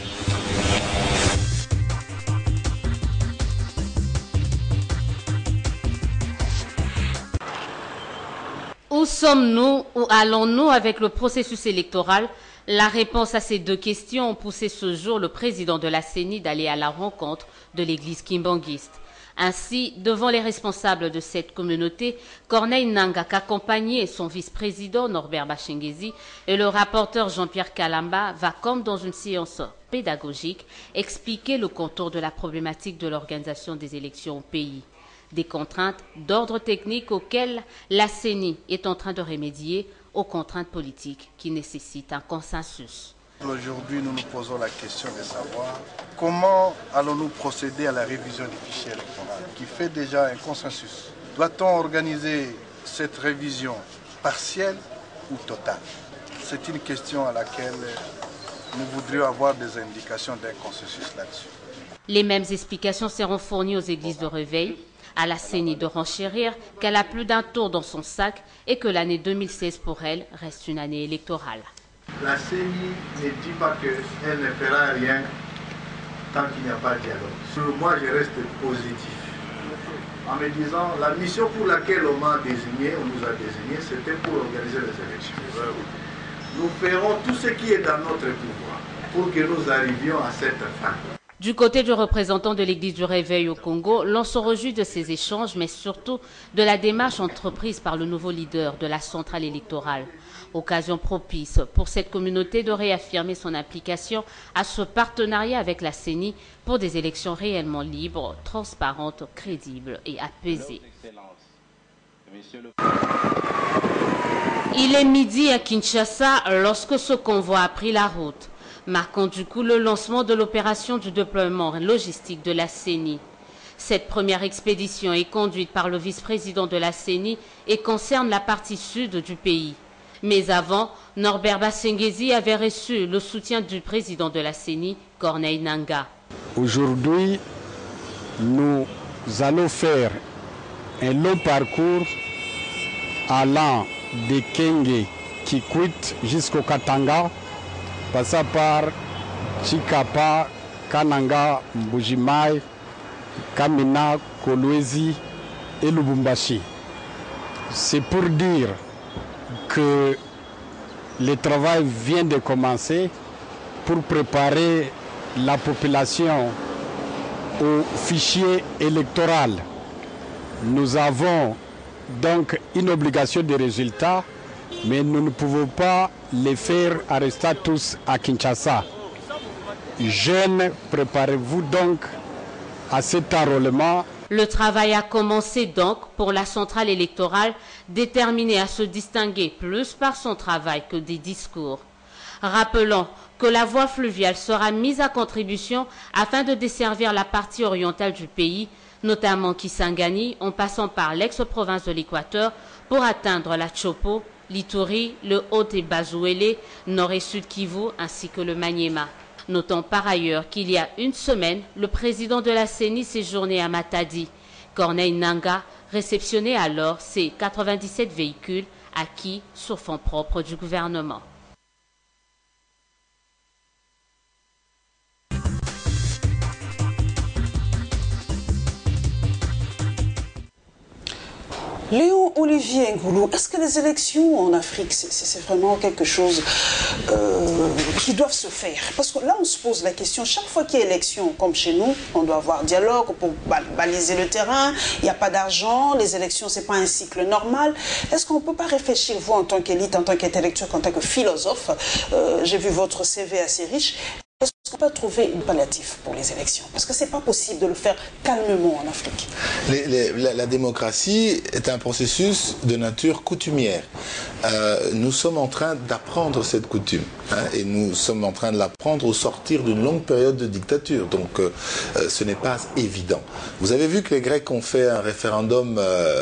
Où sommes-nous, où allons-nous avec le processus électoral? La réponse à ces deux questions ont poussé ce jour le président de la CENI d'aller à la rencontre de l'église kimbanguiste. Ainsi, devant les responsables de cette communauté, Corneille Nangaa, accompagné son vice-président Norbert Bashengezi et le rapporteur Jean-Pierre Kalamba, va, comme dans une séance pédagogique, expliquer le contour de la problématique de l'organisation des élections au pays. Des contraintes d'ordre technique auxquelles la CENI est en train de remédier, aux contraintes politiques qui nécessitent un consensus. Aujourd'hui, nous nous posons la question de savoir comment allons-nous procéder à la révision du fichier électoral qui fait déjà un consensus. Doit-on organiser cette révision partielle ou totale? C'est une question à laquelle nous voudrions avoir des indications d'un consensus là-dessus. Les mêmes explications seront fournies aux églises de réveil, à la CENI de renchérir qu'elle a plus d'un tour dans son sac et que l'année 2016 pour elle reste une année électorale. La CENI ne dit pas qu'elle ne fera rien tant qu'il n'y a pas de dialogue. Moi, je reste positif en me disant la mission pour laquelle on m'a désigné, on nous a désigné, c'était pour organiser les élections. Nous ferons tout ce qui est dans notre pouvoir pour que nous arrivions à cette fin. Du côté du représentant de l'Église du Réveil au Congo, l'on se réjouit de ces échanges, mais surtout de la démarche entreprise par le nouveau leader de la centrale électorale. Occasion propice pour cette communauté de réaffirmer son implication à ce partenariat avec la CENI pour des élections réellement libres, transparentes, crédibles et apaisées. Il est midi à Kinshasa lorsque ce convoi a pris la route, marquant du coup le lancement de l'opération du déploiement logistique de la CENI. Cette première expédition est conduite par le vice-président de la CENI et concerne la partie sud du pays. Mais avant, Norbert Bashengezi avait reçu le soutien du président de la CENI, Corneille Nangaa. Aujourd'hui, nous allons faire un long parcours allant de Kenge, Kikwit jusqu'au Katanga, passant par Chikapa, Kananga, Mbujimai, Kamina, Kolwezi et Lubumbashi. C'est pour dire que le travail vient de commencer pour préparer la population au fichier électoral. Nous avons donc une obligation de résultat, mais nous ne pouvons pas les faire rester tous à Kinshasa. Jeunes, préparez-vous donc à cet enrôlement Le travail a commencé donc pour la centrale électorale, déterminée à se distinguer plus par son travail que des discours. Rappelons que la voie fluviale sera mise à contribution afin de desservir la partie orientale du pays, notamment Kisangani, en passant par l'ex-province de l'Équateur pour atteindre la Chopo, l'Ituri, le Haut et Bazouélé, Nord et Sud Kivu ainsi que le Maniema. Notons par ailleurs qu'il y a une semaine, le président de la CENI séjournait à Matadi. Corneille Nangaa réceptionnait alors ses 97 véhicules acquis sur fonds propres du gouvernement. Léon Olivier Ngoulou, est-ce que les élections en Afrique, c'est vraiment quelque chose qui doivent se faire? Parce que là, on se pose la question, chaque fois qu'il y a élection, comme chez nous, on doit avoir dialogue pour baliser le terrain, il n'y a pas d'argent, les élections, ce n'est pas un cycle normal. Est-ce qu'on ne peut pas réfléchir, vous, en tant qu'élite, en tant qu'intellectuel, en tant que philosophe, j'ai vu votre CV assez riche, est-ce qu'on peut trouver une palliative pour les élections? Parce que ce n'est pas possible de le faire calmement en Afrique. La démocratie est un processus de nature coutumière. Nous sommes en train d'apprendre cette coutume. Et nous sommes en train de l'apprendre au sortir d'une longue période de dictature. Donc ce n'est pas évident. Vous avez vu que les Grecs ont fait un référendum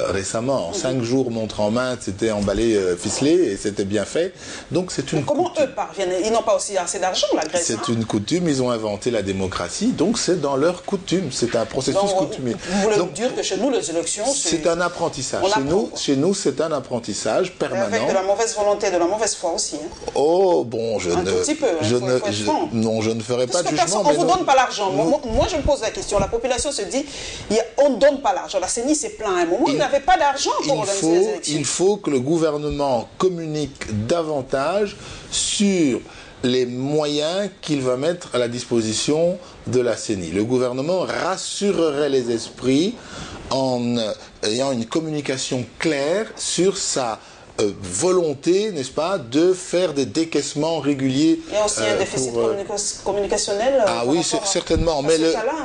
récemment. En 5 jours, montre en main, c'était emballé, ficelé, et c'était bien fait. Donc c'est une Comment eux parviennent? Ils n'ont pas aussi assez d'argent, la Grèce. C'est une coutume, ils ont inventé la démocratie, donc c'est dans leur coutume, c'est un processus coutumier. Vous voulez dire que chez nous, les élections, c'est un apprentissage. Chez nous, c'est un apprentissage permanent. Avec de la mauvaise volonté, de la mauvaise foi aussi. Hein. Oh, bon, je ne ferai pas de jugement. On ne vous donne pas l'argent. Moi, je me pose la question. La population se dit, on ne donne pas l'argent. La CENI s'est plaint à un moment, il n'avait pas d'argent pour organiser les élections. Il faut que le gouvernement communique davantage sur les moyens qu'il va mettre à la disposition de la CENI. Le gouvernement rassurerait les esprits en ayant une communication claire sur sa volonté, n'est-ce pas, de faire des décaissements réguliers. Il y a aussi un déficit communicationnel. Ah oui, certainement. Mais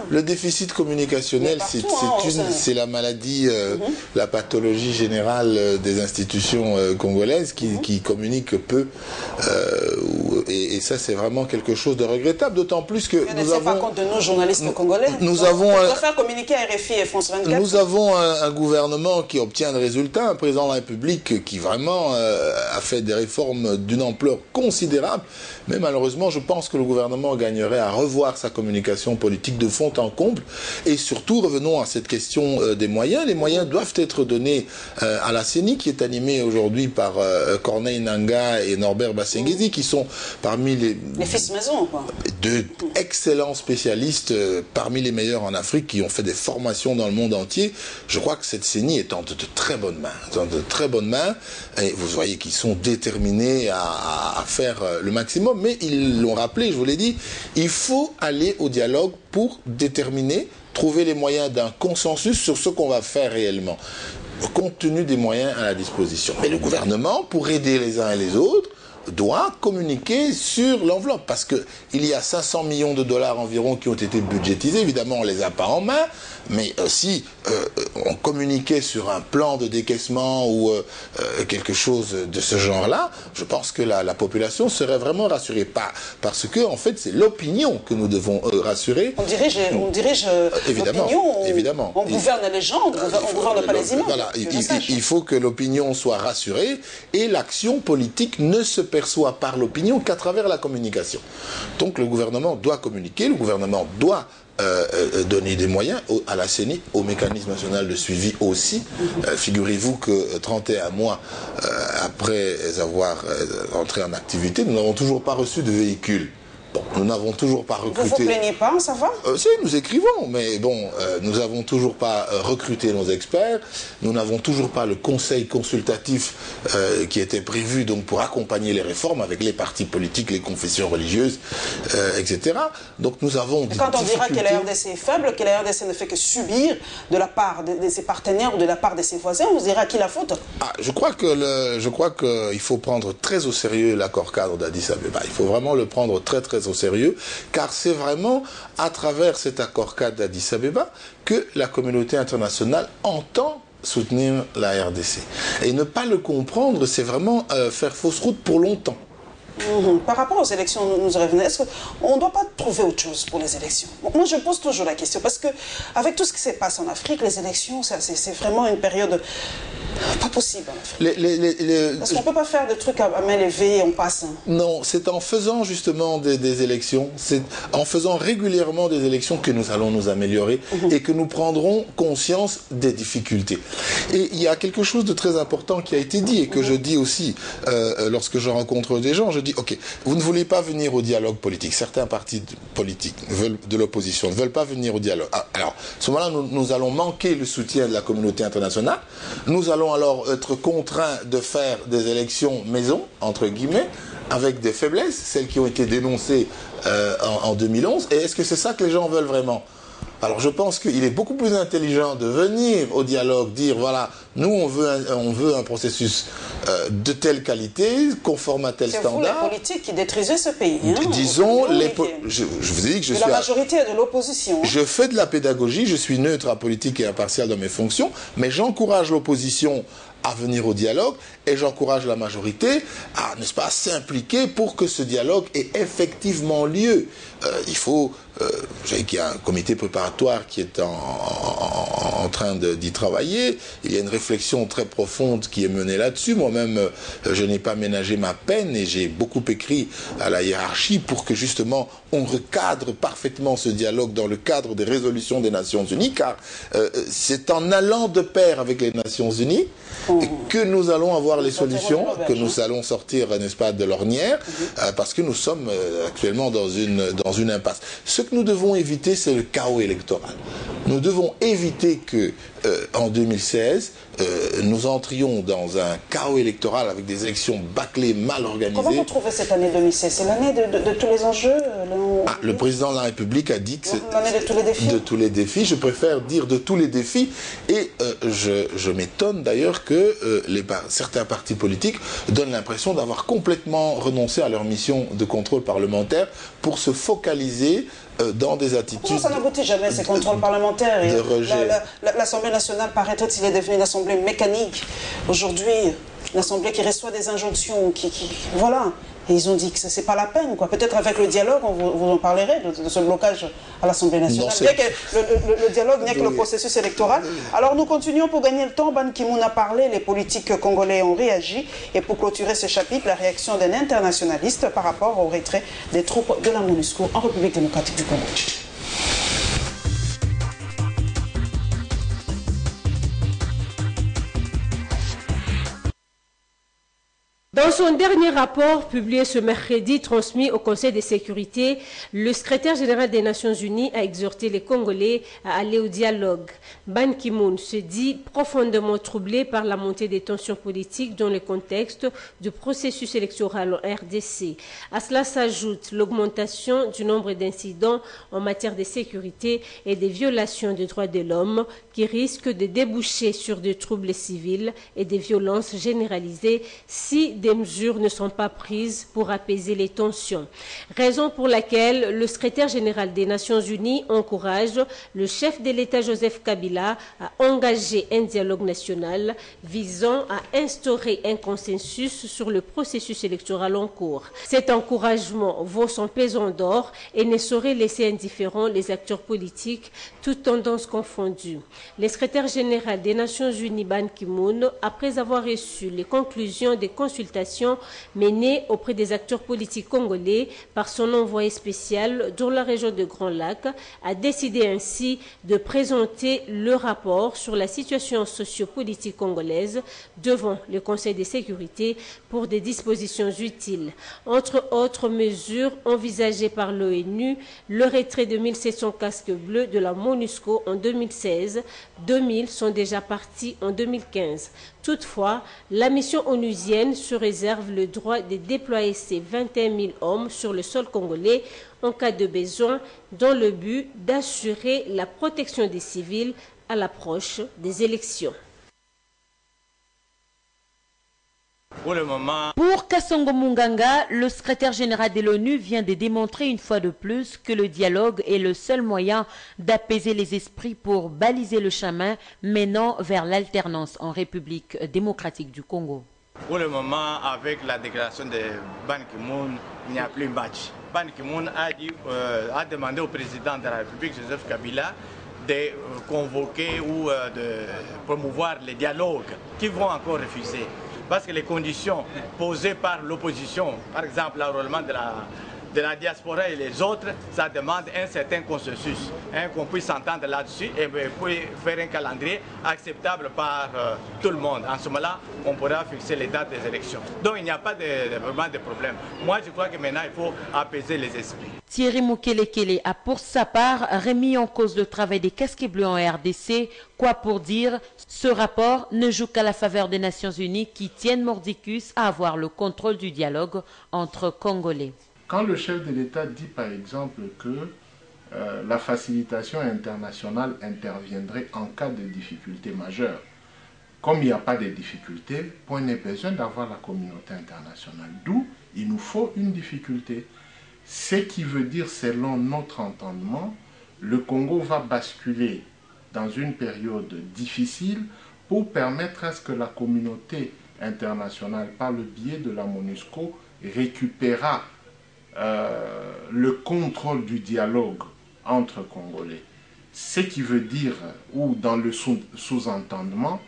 le déficit communicationnel, c'est la maladie, la pathologie générale des institutions congolaises qui communiquent peu. Et ça, c'est vraiment quelque chose de regrettable, d'autant plus que nous avons... pas compte de nos journalistes congolais. Nous avons... On doit faire communiquer à RFI et France 24. Nous avons un gouvernement qui obtient des résultats, un président de la République qui vraiment a fait des réformes d'une ampleur considérable, mais malheureusement je pense que le gouvernement gagnerait à revoir sa communication politique de fond en comble. Et surtout, revenons à cette question des moyens. Les moyens doivent être donnés à la CENI, qui est animée aujourd'hui par Corneille Nangaa et Norbert Basengezi, qui sont parmi les fils maison, quoi. Deux excellents spécialistes, parmi les meilleurs en Afrique, qui ont fait des formations dans le monde entier. Je crois que cette CENI est en de très bonnes mains. Et vous voyez qu'ils sont déterminés à faire le maximum, mais ils l'ont rappelé, je vous l'ai dit, il faut aller au dialogue pour déterminer, trouver les moyens d'un consensus sur ce qu'on va faire réellement, compte tenu des moyens à la disposition. Mais le gouvernement, pour aider les uns et les autres, doit communiquer sur l'enveloppe, parce qu'il y a 500 millions de dollars environ qui ont été budgétisés. Évidemment, on ne les a pas en main, mais si on communiquait sur un plan de décaissement ou quelque chose de ce genre-là, je pense que la population serait vraiment rassurée. Parce que, en fait, c'est l'opinion que nous devons rassurer. On dirige l'opinion, évidemment. On gouverne les gens, on ne gouverne pas les images. Voilà, il faut que l'opinion soit rassurée, et l'action politique ne se perçoit par l'opinion qu'à travers la communication. Donc le gouvernement doit communiquer, le gouvernement doit donner des moyens à la CENI, au mécanisme national de suivi aussi. Figurez-vous que 31 mois après avoir entré en activité, nous n'avons toujours pas reçu de véhicule. Bon, nous n'avons toujours pas recruté... Vous vous plaignez pas, ça va? Si, nous écrivons, mais bon, nous n'avons toujours pas recruté nos experts, nous n'avons toujours pas le conseil consultatif qui était prévu donc pour accompagner les réformes avec les partis politiques, les confessions religieuses, etc. Donc nous avons... Et quand on dira que la RDC est faible, que la RDC ne fait que subir de la part de ses partenaires ou de la part de ses voisins, on vous dira à qui la faute? Je crois qu'il faut prendre très au sérieux l'accord cadre d'Addis Abeba. Il faut vraiment le prendre très très au sérieux, car c'est vraiment à travers cet accord-cadre d'Addis Abeba que la communauté internationale entend soutenir la RDC. Et ne pas le comprendre, c'est vraiment faire fausse route pour longtemps. Par rapport aux élections, nous revenons. Est-ce qu'on ne doit pas trouver autre chose pour les élections? Moi, je pose toujours la question, parce qu'avec tout ce qui se passe en Afrique, les élections, c'est vraiment une période pas possible en Afrique. Parce qu'on ne peut pas faire des trucs à main levée et on passe. Non, c'est en faisant justement des élections, c'est en faisant régulièrement des élections que nous allons nous améliorer et que nous prendrons conscience des difficultés. Et il y a quelque chose de très important qui a été dit et que je dis aussi lorsque je rencontre des gens, je dis, ok, vous ne voulez pas venir au dialogue politique. Certains partis politiques de l'opposition ne veulent pas venir au dialogue. Alors, à ce moment-là, nous allons manquer le soutien de la communauté internationale. Nous allons alors être contraints de faire des élections maison, entre guillemets, avec des faiblesses, celles qui ont été dénoncées en 2011. Et est-ce que c'est ça que les gens veulent vraiment ? Alors je pense qu'il est beaucoup plus intelligent de venir au dialogue, dire voilà, nous on veut un processus de telle qualité, conforme à tel standard. C'est vous les politiques qui détruisez ce pays. Disons, je vous ai dit que je suis... La majorité est de l'opposition. Je fais de la pédagogie, je suis neutre, apolitique et impartial dans mes fonctions, mais j'encourage l'opposition à venir au dialogue et j'encourage la majorité à, n'est-ce pas, s'impliquer pour que ce dialogue ait effectivement lieu. Il faut, vous savez qu'il y a un comité préparatoire qui est en train d'y travailler. Il y a une réflexion très profonde qui est menée là-dessus. Moi-même, je n'ai pas ménagé ma peine et j'ai beaucoup écrit à la hiérarchie pour que justement on recadre parfaitement ce dialogue dans le cadre des résolutions des Nations Unies, car c'est en allant de pair avec les Nations Unies que nous allons avoir les solutions, que nous allons sortir, n'est-ce pas, de l'ornière, parce que nous sommes actuellement dans une impasse. Ce que nous devons éviter, c'est le chaos électoral. Nous devons éviter que, en 2016, nous entrions dans un chaos électoral avec des élections bâclées, mal organisées. Comment vous trouvez cette année 2016? C'est l'année de tous les enjeux? Le président de la République a dit que c'est l'année de tous les défis. De tous les défis. Je préfère dire de tous les défis. Et je m'étonne d'ailleurs que certains partis politiques donnent l'impression d'avoir complètement renoncé à leur mission de contrôle parlementaire pour se focaliser dans des attitudes... Ça n'aboutit jamais, ces contrôles parlementaires. L'Assemblée nationale, paraît-il, est devenue une assemblée mécanique. Aujourd'hui, une assemblée qui reçoit des injonctions, voilà. Et ils ont dit que ce n'est pas la peine, quoi. Peut-être avec le dialogue, vous en parlerez de ce blocage à l'Assemblée nationale. Bien que le dialogue n'est que le processus électoral. Alors nous continuons pour gagner le temps. Ban Ki-moon a parlé, les politiques congolais ont réagi. Et pour clôturer ce chapitre, la réaction d'un internationaliste par rapport au retrait des troupes de la MONUSCO en République démocratique du Congo. Dans son dernier rapport publié ce mercredi, transmis au Conseil de sécurité, le secrétaire général des Nations Unies a exhorté les Congolais à aller au dialogue. Ban Ki-moon se dit profondément troublé par la montée des tensions politiques dans le contexte du processus électoral en RDC. À cela s'ajoute l'augmentation du nombre d'incidents en matière de sécurité et des violations des droits de l'homme qui risquent de déboucher sur des troubles civils et des violences généralisées si des mesures ne sont pas prises pour apaiser les tensions. Raison pour laquelle le secrétaire général des Nations Unies encourage le chef de l'État Joseph Kabila à engager un dialogue national visant à instaurer un consensus sur le processus électoral en cours. Cet encouragement vaut son pesant d'or et ne saurait laisser indifférents les acteurs politiques, toutes tendances confondues. Le secrétaire général des Nations Unies, Ban Ki-moon, après avoir reçu les conclusions des consultations menées auprès des acteurs politiques congolais par son envoyé spécial dans la région de Grand Lac, a décidé ainsi de présenter le rapport sur la situation sociopolitique congolaise devant le Conseil de sécurité pour des dispositions utiles. Entre autres mesures envisagées par l'ONU, le retrait de 1700 casques bleus de la MONUSCO en 2016, 2000 sont déjà partis en 2015. Toutefois, la mission onusienne se réserve le droit de déployer ses 21 000 hommes sur le sol congolais en cas de besoin, dans le but d'assurer la protection des civils à l'approche des élections. Pour le moment. Pour Kassongo Munganga, le secrétaire général de l'ONU vient de démontrer une fois de plus que le dialogue est le seul moyen d'apaiser les esprits pour baliser le chemin menant vers l'alternance en République démocratique du Congo. Pour le moment, avec la déclaration de Ban Ki-moon, il n'y a plus de match. Ban Ki-moon a demandé au président de la République, Joseph Kabila, de convoquer ou de promouvoir les dialogues qui vont encore refuser. Parce que les conditions posées par l'opposition, par exemple l'enrôlement de la diaspora et les autres, ça demande un certain consensus, qu'on puisse s'entendre là-dessus et puis faire un calendrier acceptable par tout le monde. En ce moment-là, on pourra fixer les dates des élections. Donc il n'y a pas vraiment de problème. Moi, je crois que maintenant, il faut apaiser les esprits. Thierry Mukelekele a pour sa part remis en cause le travail des casquets bleus en RDC. Quoi pour dire, ce rapport ne joue qu'à la faveur des Nations Unies qui tiennent mordicus à avoir le contrôle du dialogue entre Congolais. Quand le chef de l'État dit par exemple que la facilitation internationale interviendrait en cas de difficultés majeures, comme il n'y a pas de difficultés, point n'est besoin d'avoir la communauté internationale. D'où il nous faut une difficulté. Ce qui veut dire, selon notre entendement, le Congo va basculer dans une période difficile pour permettre à ce que la communauté internationale, par le biais de la MONUSCO, récupérera le contrôle du dialogue entre Congolais. Ce qui veut dire, ou dans le sous-entendement,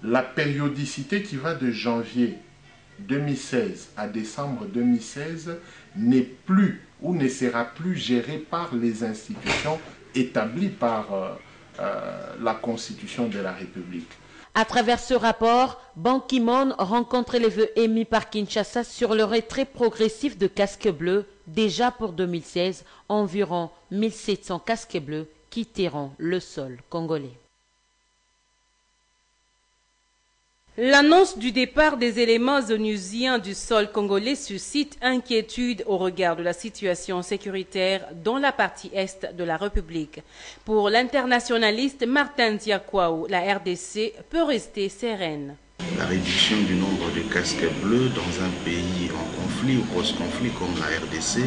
la périodicité qui va de janvier 2016 à décembre 2016 n'est plus ou ne sera plus gérée par les institutions établies par la Constitution de la République. À travers ce rapport, Ban Ki-moon rencontre les vœux émis par Kinshasa sur le retrait progressif de casques bleus. Déjà pour 2016, environ 1700 casques bleus quitteront le sol congolais. L'annonce du départ des éléments onusiens du sol congolais suscite inquiétude au regard de la situation sécuritaire dans la partie est de la République. Pour l'internationaliste Martin Diakwao, la RDC peut rester sereine. La réduction du nombre de casques bleus dans un pays en conflit ou post-conflit comme la RDC,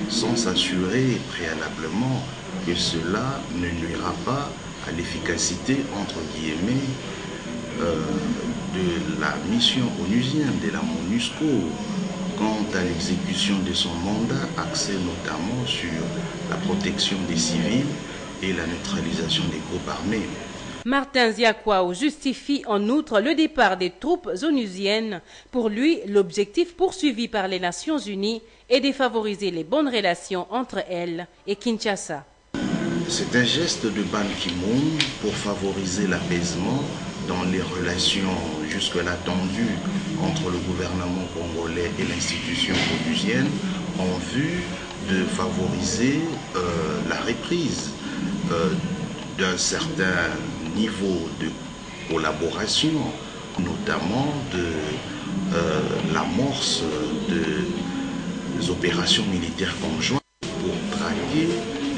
sans s'assurer préalablement que cela ne nuira pas à l'efficacité, entre guillemets, de la mission onusienne de la MONUSCO quant à l'exécution de son mandat, axé notamment sur la protection des civils et la neutralisation des groupes armés. Martin Diakwao justifie en outre le départ des troupes onusiennes. Pour lui, l'objectif poursuivi par les Nations Unies est de favoriser les bonnes relations entre elles et Kinshasa. C'est un geste de Ban Ki-moon pour favoriser l'apaisement dans les relations jusque-là tendues entre le gouvernement congolais et l'institution onusienne en vue de favoriser la reprise d'un certain niveau de collaboration, notamment de l'amorce des opérations militaires conjointes pour traquer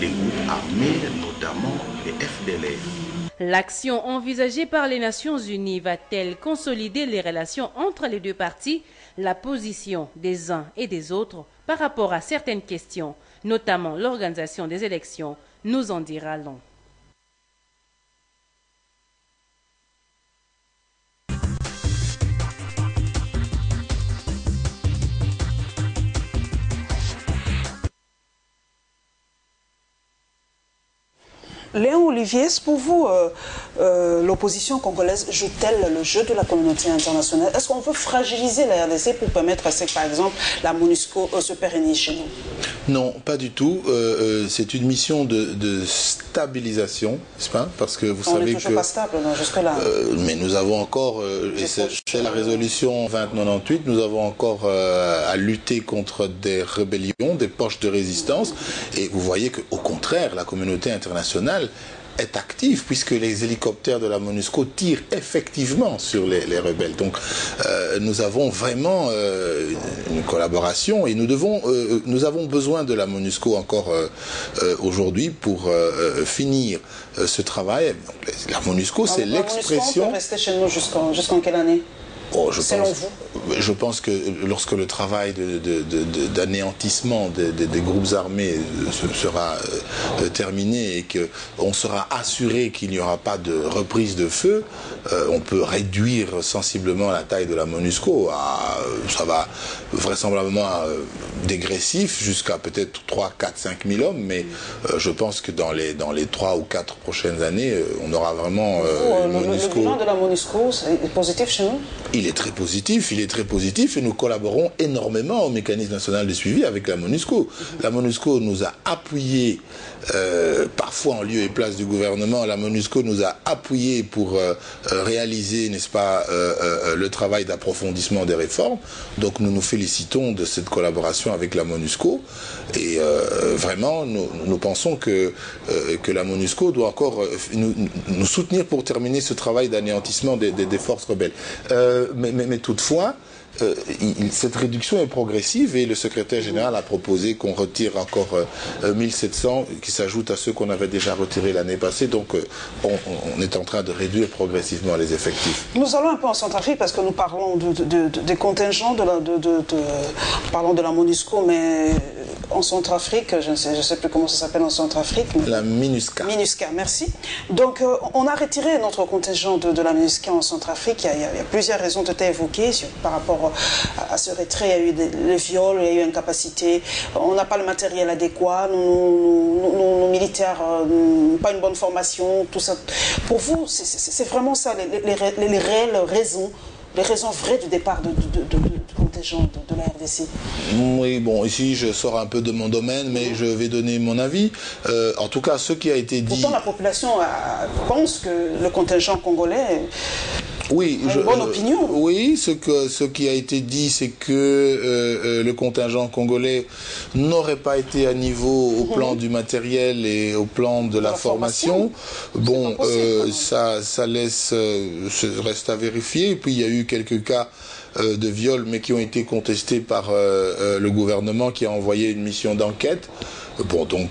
les groupes armés, notamment les FDLR. L'action envisagée par les Nations Unies va-t-elle consolider les relations entre les deux parties? La position des uns et des autres par rapport à certaines questions, notamment l'organisation des élections, nous en dira long. Léon Olivier, est-ce pour vous, l'opposition congolaise joue-t-elle le jeu de la communauté internationale? Est-ce qu'on veut fragiliser la RDC pour permettre à ce que, par exemple, la MONUSCO se pérennise chez nous? Non, pas du tout. C'est une mission de stabilisation, n'est-ce pas? Parce que vous savez que... On n'est toujours pas stable, jusque-là. Mais nous avons encore, et c'est la résolution 2098, nous avons encore à lutter contre des rébellions, des poches de résistance. Et vous voyez qu'au contraire, la communauté internationale est active puisque les hélicoptères de la MONUSCO tirent effectivement sur les rebelles. Donc nous avons vraiment une collaboration et nous avons besoin de la MONUSCO encore aujourd'hui pour finir ce travail. Donc, la MONUSCO, c'est l'expression... La MONUSCO peut rester chez nous jusqu'en quelle année? Je pense que lorsque le travail d'anéantissement des groupes armés sera terminé et qu'on sera assuré qu'il n'y aura pas de reprise de feu, on peut réduire sensiblement la taille de la MONUSCO. Ça va vraisemblablement dégressif jusqu'à peut-être 3, 4, 5 000 hommes, mais je pense que dans les 3 ou 4 prochaines années, on aura vraiment le bilan de la MONUSCO est positif chez nous? Il est très positif et nous collaborons énormément au mécanisme national de suivi avec la MONUSCO. La MONUSCO nous a appuyés, parfois en lieu et place du gouvernement, la MONUSCO nous a appuyés pour réaliser, n'est-ce pas, le travail d'approfondissement des réformes. Donc nous nous félicitons de cette collaboration avec la MONUSCO et vraiment nous pensons que la MONUSCO doit encore nous soutenir pour terminer ce travail d'anéantissement des forces rebelles. Mais toutefois, cette réduction est progressive et le secrétaire général a proposé qu'on retire encore 1700 qui s'ajoutent à ceux qu'on avait déjà retirés l'année passée. Donc on est en train de réduire progressivement les effectifs. Nous allons un peu en Centrafrique parce que nous parlons des contingents, parlons de la MONUSCO, mais en Centrafrique, je ne sais plus comment ça s'appelle en Centrafrique. La MINUSCA. MINUSCA, merci. Donc on a retiré notre contingent de la MINUSCA en Centrafrique. Il y a plusieurs raisons qui ont été évoquées par rapport à ce retrait. Il y a eu des viols, il y a eu incapacité, on n'a pas le matériel adéquat, nos militaires n'ont pas une bonne formation, tout ça. Pour vous, c'est vraiment ça, les réelles raisons, les raisons vraies du départ du contingent de la RDC? Oui, bon, ici je sors un peu de mon domaine, mais je vais donner mon avis. En tout cas, ce qui a été dit... Pourtant, la population pense que le contingent congolais... Oui, une bonne opinion. Oui, ce qui a été dit, c'est que le contingent congolais n'aurait pas été à niveau au plan du matériel et au plan de la formation. Bon, ça reste à vérifier. Et puis il y a eu quelques cas de viol, mais qui ont été contestés par le gouvernement qui a envoyé une mission d'enquête. Bon, donc,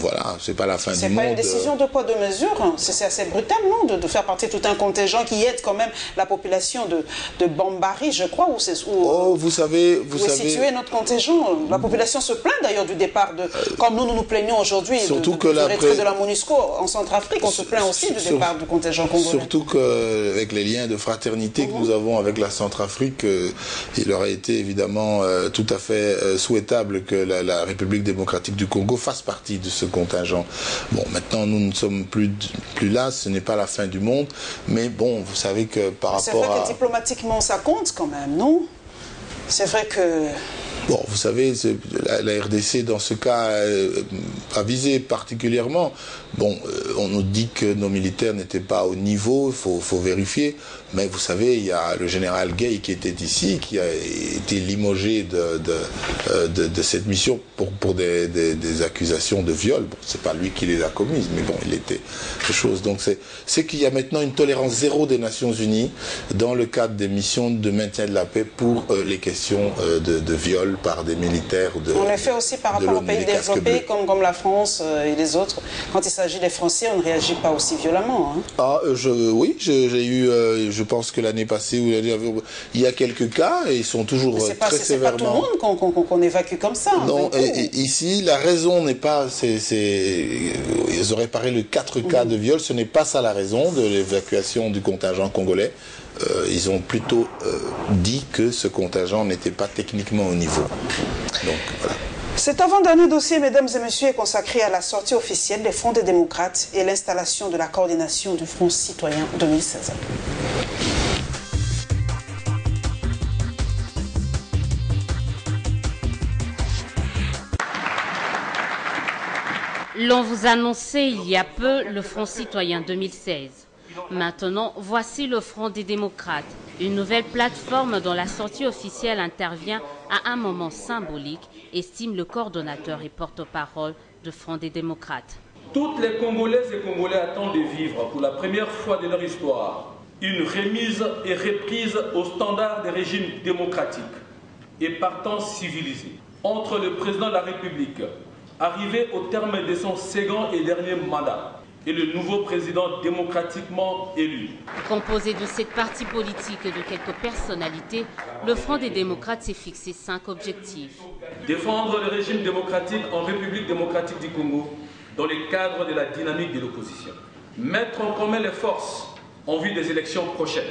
voilà, c'est pas la fin du monde. C'est pas une décision de poids de mesure, hein. C'est assez brutal, non, de faire partie tout un contingent qui aide quand même la population de Bambari, je crois, où vous savez, est situé notre contingent. La population se plaint d'ailleurs du départ comme nous nous plaignons aujourd'hui du retrait de la MONUSCO en Centrafrique, on se plaint aussi du départ du contingent congolais. Surtout qu'avec les liens de fraternité que nous avons avec la Centrafrique, il aurait été évidemment tout à fait souhaitable que la République démocratique du Congo fasse partie de ce contingent. Bon, maintenant nous ne sommes plus là, ce n'est pas la fin du monde, mais bon, vous savez que par rapport à... C'est vrai que diplomatiquement ça compte quand même, non? C'est vrai que... Bon, vous savez, la RDC, dans ce cas, a visé particulièrement. Bon, on nous dit que nos militaires n'étaient pas au niveau, il faut vérifier. Mais vous savez, il y a le général Gay qui était ici, qui a été limogé de cette mission pour des accusations de viol. Bon, c'est pas lui qui les a commises, mais bon, il était quelque chose. Donc c'est qu'il y a maintenant une tolérance zéro des Nations Unies dans le cadre des missions de maintien de la paix pour les questions de viol par des militaires. On le fait aussi par rapport aux pays développés comme la France et les autres. Quand il s'agit des Français, on ne réagit pas aussi violemment. Hein. Oui, j'ai eu, je pense que l'année passée, il y a quelques cas et ils sont toujours très sévèrement... C'est pas tout le monde qu'on évacue comme ça. Non, ici, la raison n'est pas... Ils auraient parlé de 4 cas de viol, ce n'est pas ça la raison de l'évacuation du contingent congolais. Ils ont plutôt dit que ce contingent n'était pas techniquement au niveau. Donc, voilà. Cet avant-dernier dossier, mesdames et messieurs, est consacré à la sortie officielle des Fronts des démocrates et l'installation de la coordination du Front citoyen 2016. L'on vous annonçait il y a peu le Front citoyen 2016. Maintenant, voici le Front des démocrates, une nouvelle plateforme dont la sortie officielle intervient à un moment symbolique, estime le coordonnateur et porte-parole du Front des démocrates. Toutes les Congolaises et Congolais attendent de vivre pour la première fois de leur histoire une remise et reprise aux standards des régimes démocratiques et partant civilisés. Entre le président de la République, arrivé au terme de son second et dernier mandat, et le nouveau président démocratiquement élu. Composé de 7 partis politiques et de quelques personnalités, le Front des démocrates s'est fixé 5 objectifs. Défendre le régime démocratique en République démocratique du Congo dans le cadre de la dynamique de l'opposition. Mettre en commun les forces en vue des élections prochaines.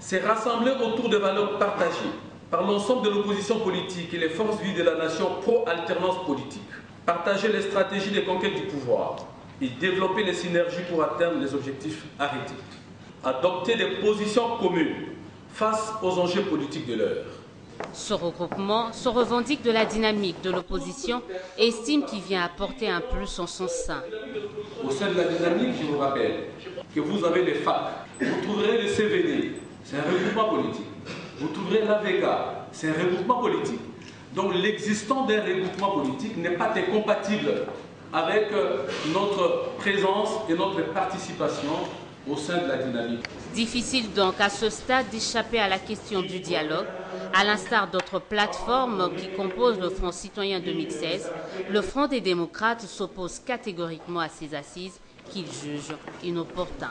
C'est rassembler autour de valeurs partagées par l'ensemble de l'opposition politique et les forces vives de la nation pro-alternance politique. Partager les stratégies de conquête du pouvoir et développer les synergies pour atteindre les objectifs arrêtés. Adopter des positions communes face aux enjeux politiques de l'heure. Ce regroupement se revendique de la dynamique de l'opposition et estime qu'il vient apporter un plus en son sein. Au sein de la dynamique, je vous rappelle que vous avez les FAC, vous trouverez le CVD, c'est un regroupement politique. Vous trouverez l'AVK, c'est un regroupement politique. Donc l'existence d'un regroupement politique n'est pas incompatible avec notre présence et notre participation au sein de la dynamique. Difficile donc à ce stade d'échapper à la question du dialogue. À l'instar d'autres plateformes qui composent le Front citoyen 2016, le Front des démocrates s'oppose catégoriquement à ces assises qu'il juge inopportunes.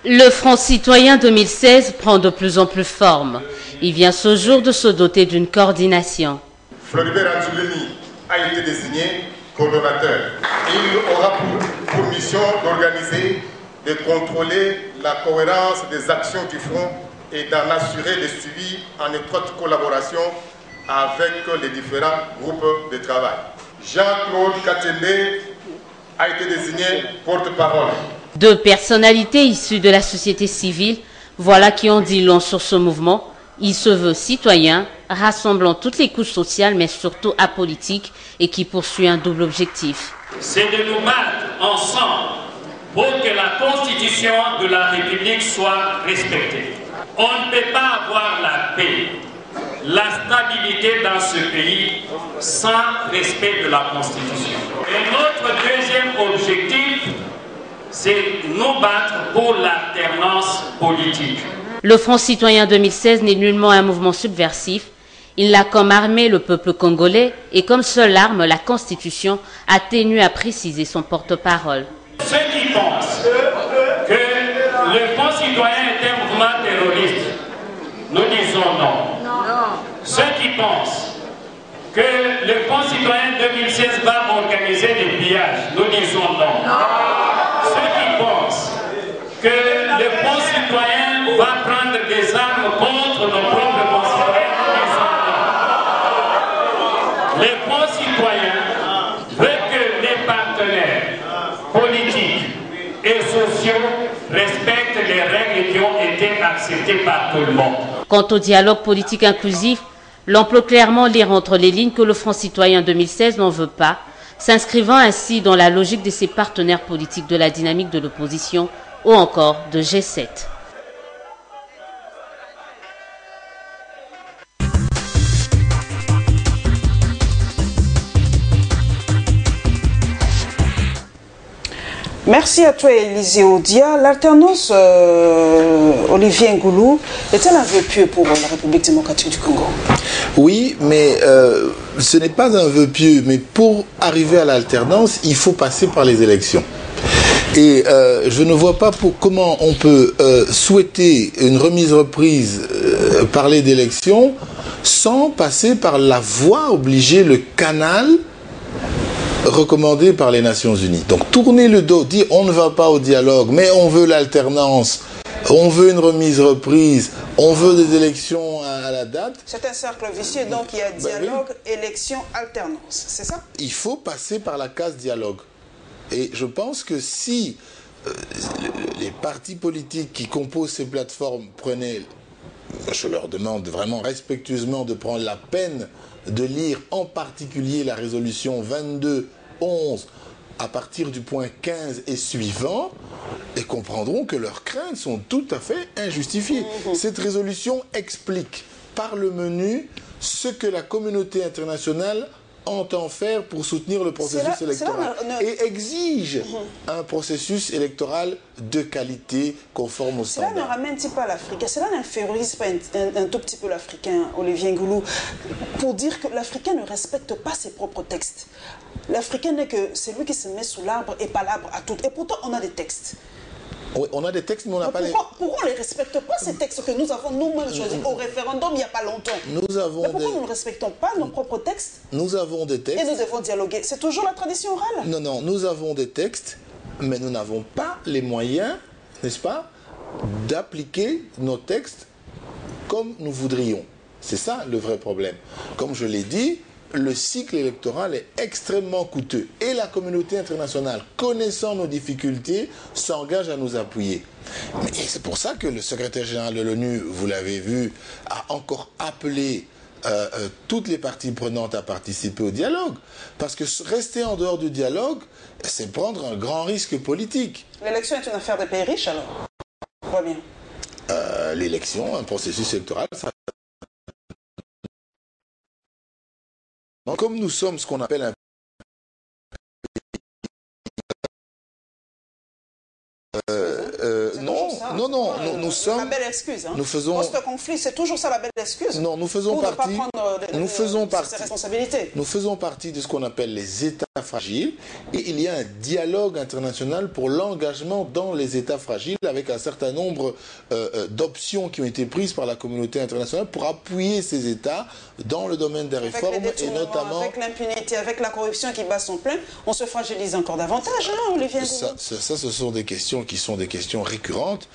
Le Front citoyen 2016 prend de plus en plus forme. Il vient ce jour de se doter d'une coordination. Floribert Anzouleni a été désigné coordonnateur. Il aura pour mission d'organiser, de contrôler la cohérence des actions du Front et d'en assurer le suivi en étroite collaboration avec les différents groupes de travail. Jean-Claude Katende a été désigné porte-parole. 2 personnalités issues de la société civile, voilà qui en dit long sur ce mouvement. Il se veut citoyen, rassemblant toutes les couches sociales, mais surtout apolitique, et qui poursuit un double objectif. C'est de nous battre ensemble pour que la Constitution de la République soit respectée. On ne peut pas avoir la paix, la stabilité dans ce pays sans respect de la Constitution. Et notre deuxième objectif, c'est nous battre pour l'alternance politique. Le Front citoyen 2016 n'est nullement un mouvement subversif. Il a comme armée le peuple congolais et comme seule arme la Constitution, a tenu à préciser son porte-parole. Ceux qui pensent que le Front citoyen est un mouvement terroriste, nous disons non. Ceux qui pensent que le Front citoyen 2016 va organiser des pillages, nous disons non. Ceux qui pensent que le Front citoyen va prendre des armes contre nos propres concitoyens, nous disons non. Le Front citoyen veut que les partenaires politiques et sociaux respectent les règles qui ont été acceptées par tout le monde. Quant au dialogue politique inclusif, l'on peut clairement lire entre les lignes que le Front citoyen 2016 n'en veut pas, s'inscrivant ainsi dans la logique de ses partenaires politiques de la dynamique de l'opposition ou encore de G7. Merci à toi, Élisée Odia. L'alternance, Olivier Ngoulou, est-elle un vœu pieux pour la République démocratique du Congo? Oui, mais ce n'est pas un vœu pieux. Mais pour arriver à l'alternance, il faut passer par les élections. Et je ne vois pas comment on peut souhaiter une remise-reprise, parler d'élections, sans passer par la voie obligée, le canal recommandé par les Nations Unies. Donc tourner le dos, dire on ne va pas au dialogue, mais on veut l'alternance, on veut une remise-reprise, on veut des élections à la date. C'est un cercle vicieux, donc il y a dialogue, élection, alternance, c'est ça? Il faut passer par la case dialogue. Et je pense que si les partis politiques qui composent ces plateformes prenaient, je leur demande vraiment respectueusement de prendre la peine de lire en particulier la résolution 2211 à partir du point 15 et suivant, et comprendront que leurs craintes sont tout à fait injustifiées. Cette résolution explique par le menu ce que la communauté internationale entend faire pour soutenir le processus électoral et exige un processus électoral de qualité conforme aux standards. Cela ne ramène-t-il pas l'Africain? Cela n'infériorise pas un tout petit peu l'Africain, Olivier Ngoulou, pour dire que l'Africain ne respecte pas ses propres textes? L'Africain n'est que celui qui se met sous l'arbre et pas l'arbre à tout. Et pourtant, on a des textes. Oui, on a des textes, mais on n'a pas les... Pourquoi on ne les respecte pas, ces textes que nous avons nous-mêmes choisis au référendum il n'y a pas longtemps? Pourquoi nous ne respectons pas nos propres textes? Nous avons des textes. Et nous devons dialoguer. C'est toujours la tradition orale. Non, non, nous avons des textes, mais nous n'avons pas les moyens, n'est-ce pas, d'appliquer nos textes comme nous voudrions. C'est ça le vrai problème. Comme je l'ai dit, le cycle électoral est extrêmement coûteux et la communauté internationale, connaissant nos difficultés, s'engage à nous appuyer. Et c'est pour ça que le secrétaire général de l'ONU, vous l'avez vu, a encore appelé toutes les parties prenantes à participer au dialogue. Parce que rester en dehors du dialogue, c'est prendre un grand risque politique. L'élection est une affaire de pays riches alors? Pas bien. L'élection, un processus électoral, ça... Comme nous sommes ce qu'on appelle un nous sommes... La belle excuse. Hein. Nous faisons... Post-conflit, c'est toujours ça la belle excuse. Non, nous faisons partie... responsabilités. Nous faisons partie de ce qu'on appelle les États fragiles et il y a un dialogue international pour l'engagement dans les États fragiles avec un certain nombre d'options qui ont été prises par la communauté internationale pour appuyer ces États dans le domaine des réformes et notamment... Avec l'impunité, avec la corruption qui bat son plein, on se fragilise encore davantage, hein, Olivier. Ça, ce sont des questions qui sont des questions récurrentes.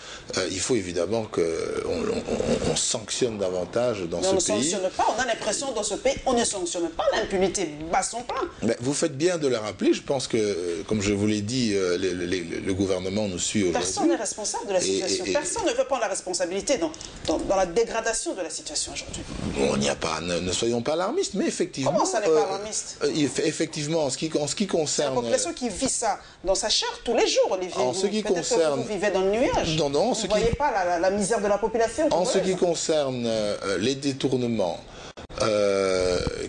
Il faut évidemment qu'on sanctionne davantage dans ce pays. On ne sanctionne pas, on a l'impression dans ce pays, on ne sanctionne pas, l'impunité bat son plein. Mais vous faites bien de le rappeler, je pense que, comme je vous l'ai dit, le gouvernement nous suit aujourd'hui. Personne n'est responsable de la situation, personne ne veut prendre la responsabilité dans la dégradation de la situation aujourd'hui. On n'y a pas, ne soyons pas alarmistes, mais effectivement... Comment ça n'est pas alarmiste? Effectivement, en ce qui concerne... C'est la population qui vit ça dans sa chair tous les jours, Olivier. En ce qui concerne... Vous vivez dans le nuage. Non, non, vous ne voyez pas la misère de la population. En ce qui concerne les détournements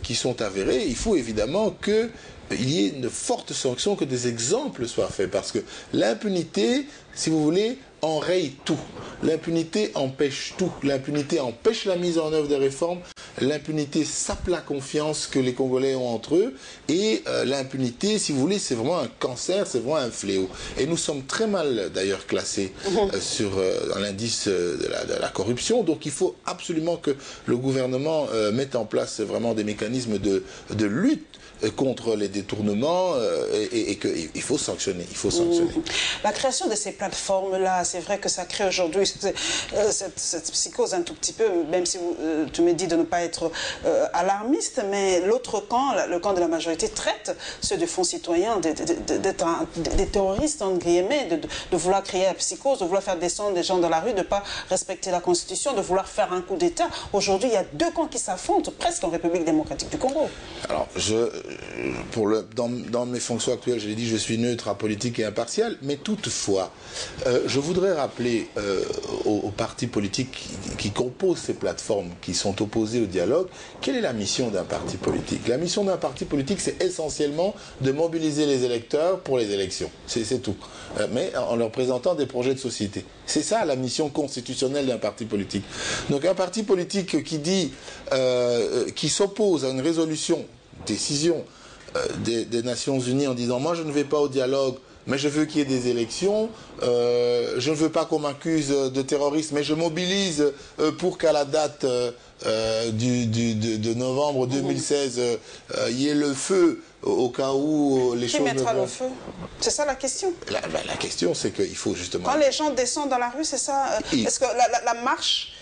qui sont avérés, il faut évidemment qu'il y ait une forte sanction, que des exemples soient faits. Parce que l'impunité, si vous voulez, enraye tout. L'impunité empêche tout. L'impunité empêche la mise en œuvre des réformes. L'impunité sape la confiance que les Congolais ont entre eux. Et l'impunité, si vous voulez, c'est vraiment un cancer, c'est vraiment un fléau. Et nous sommes très mal, d'ailleurs, classés dans l'indice de la corruption. Donc il faut absolument que le gouvernement mette en place vraiment des mécanismes de lutte contre les détournements et qu'il faut sanctionner. Il faut sanctionner. La création de ces plateformes-là, c'est vrai que ça crée aujourd'hui cette psychose un tout petit peu, même si tu me dis de ne pas être alarmiste, mais l'autre camp, le camp de la majorité, traite ceux du Fonds citoyen d'être des terroristes, entre guillemets, de vouloir créer la psychose, de vouloir faire descendre des gens dans la rue, de ne pas respecter la Constitution, de vouloir faire un coup d'État. Aujourd'hui, il y a deux camps qui s'affrontent presque en République démocratique du Congo. Alors, dans mes fonctions actuelles, je l'ai dit, je suis neutre, apolitique et impartial, mais toutefois, je voudrais rappeler aux partis politiques qui composent ces plateformes, qui sont opposés au dialogue, quelle est la mission d'un parti politique? La mission d'un parti politique, c'est essentiellement de mobiliser les électeurs pour les élections. C'est tout. Mais en leur présentant des projets de société. C'est ça la mission constitutionnelle d'un parti politique. Donc un parti politique qui dit, qui s'oppose à une décision des Nations Unies en disant « moi je ne vais pas au dialogue, mais je veux qu'il y ait des élections, je ne veux pas qu'on m'accuse de terrorisme, mais je mobilise pour qu'à la date de novembre 2016, il y ait le feu au cas où les choses... Qui mettra le feu? C'est ça la question. La question, c'est qu'il faut justement... Quand les gens descendent dans la rue, c'est ça... Est-ce que la marche...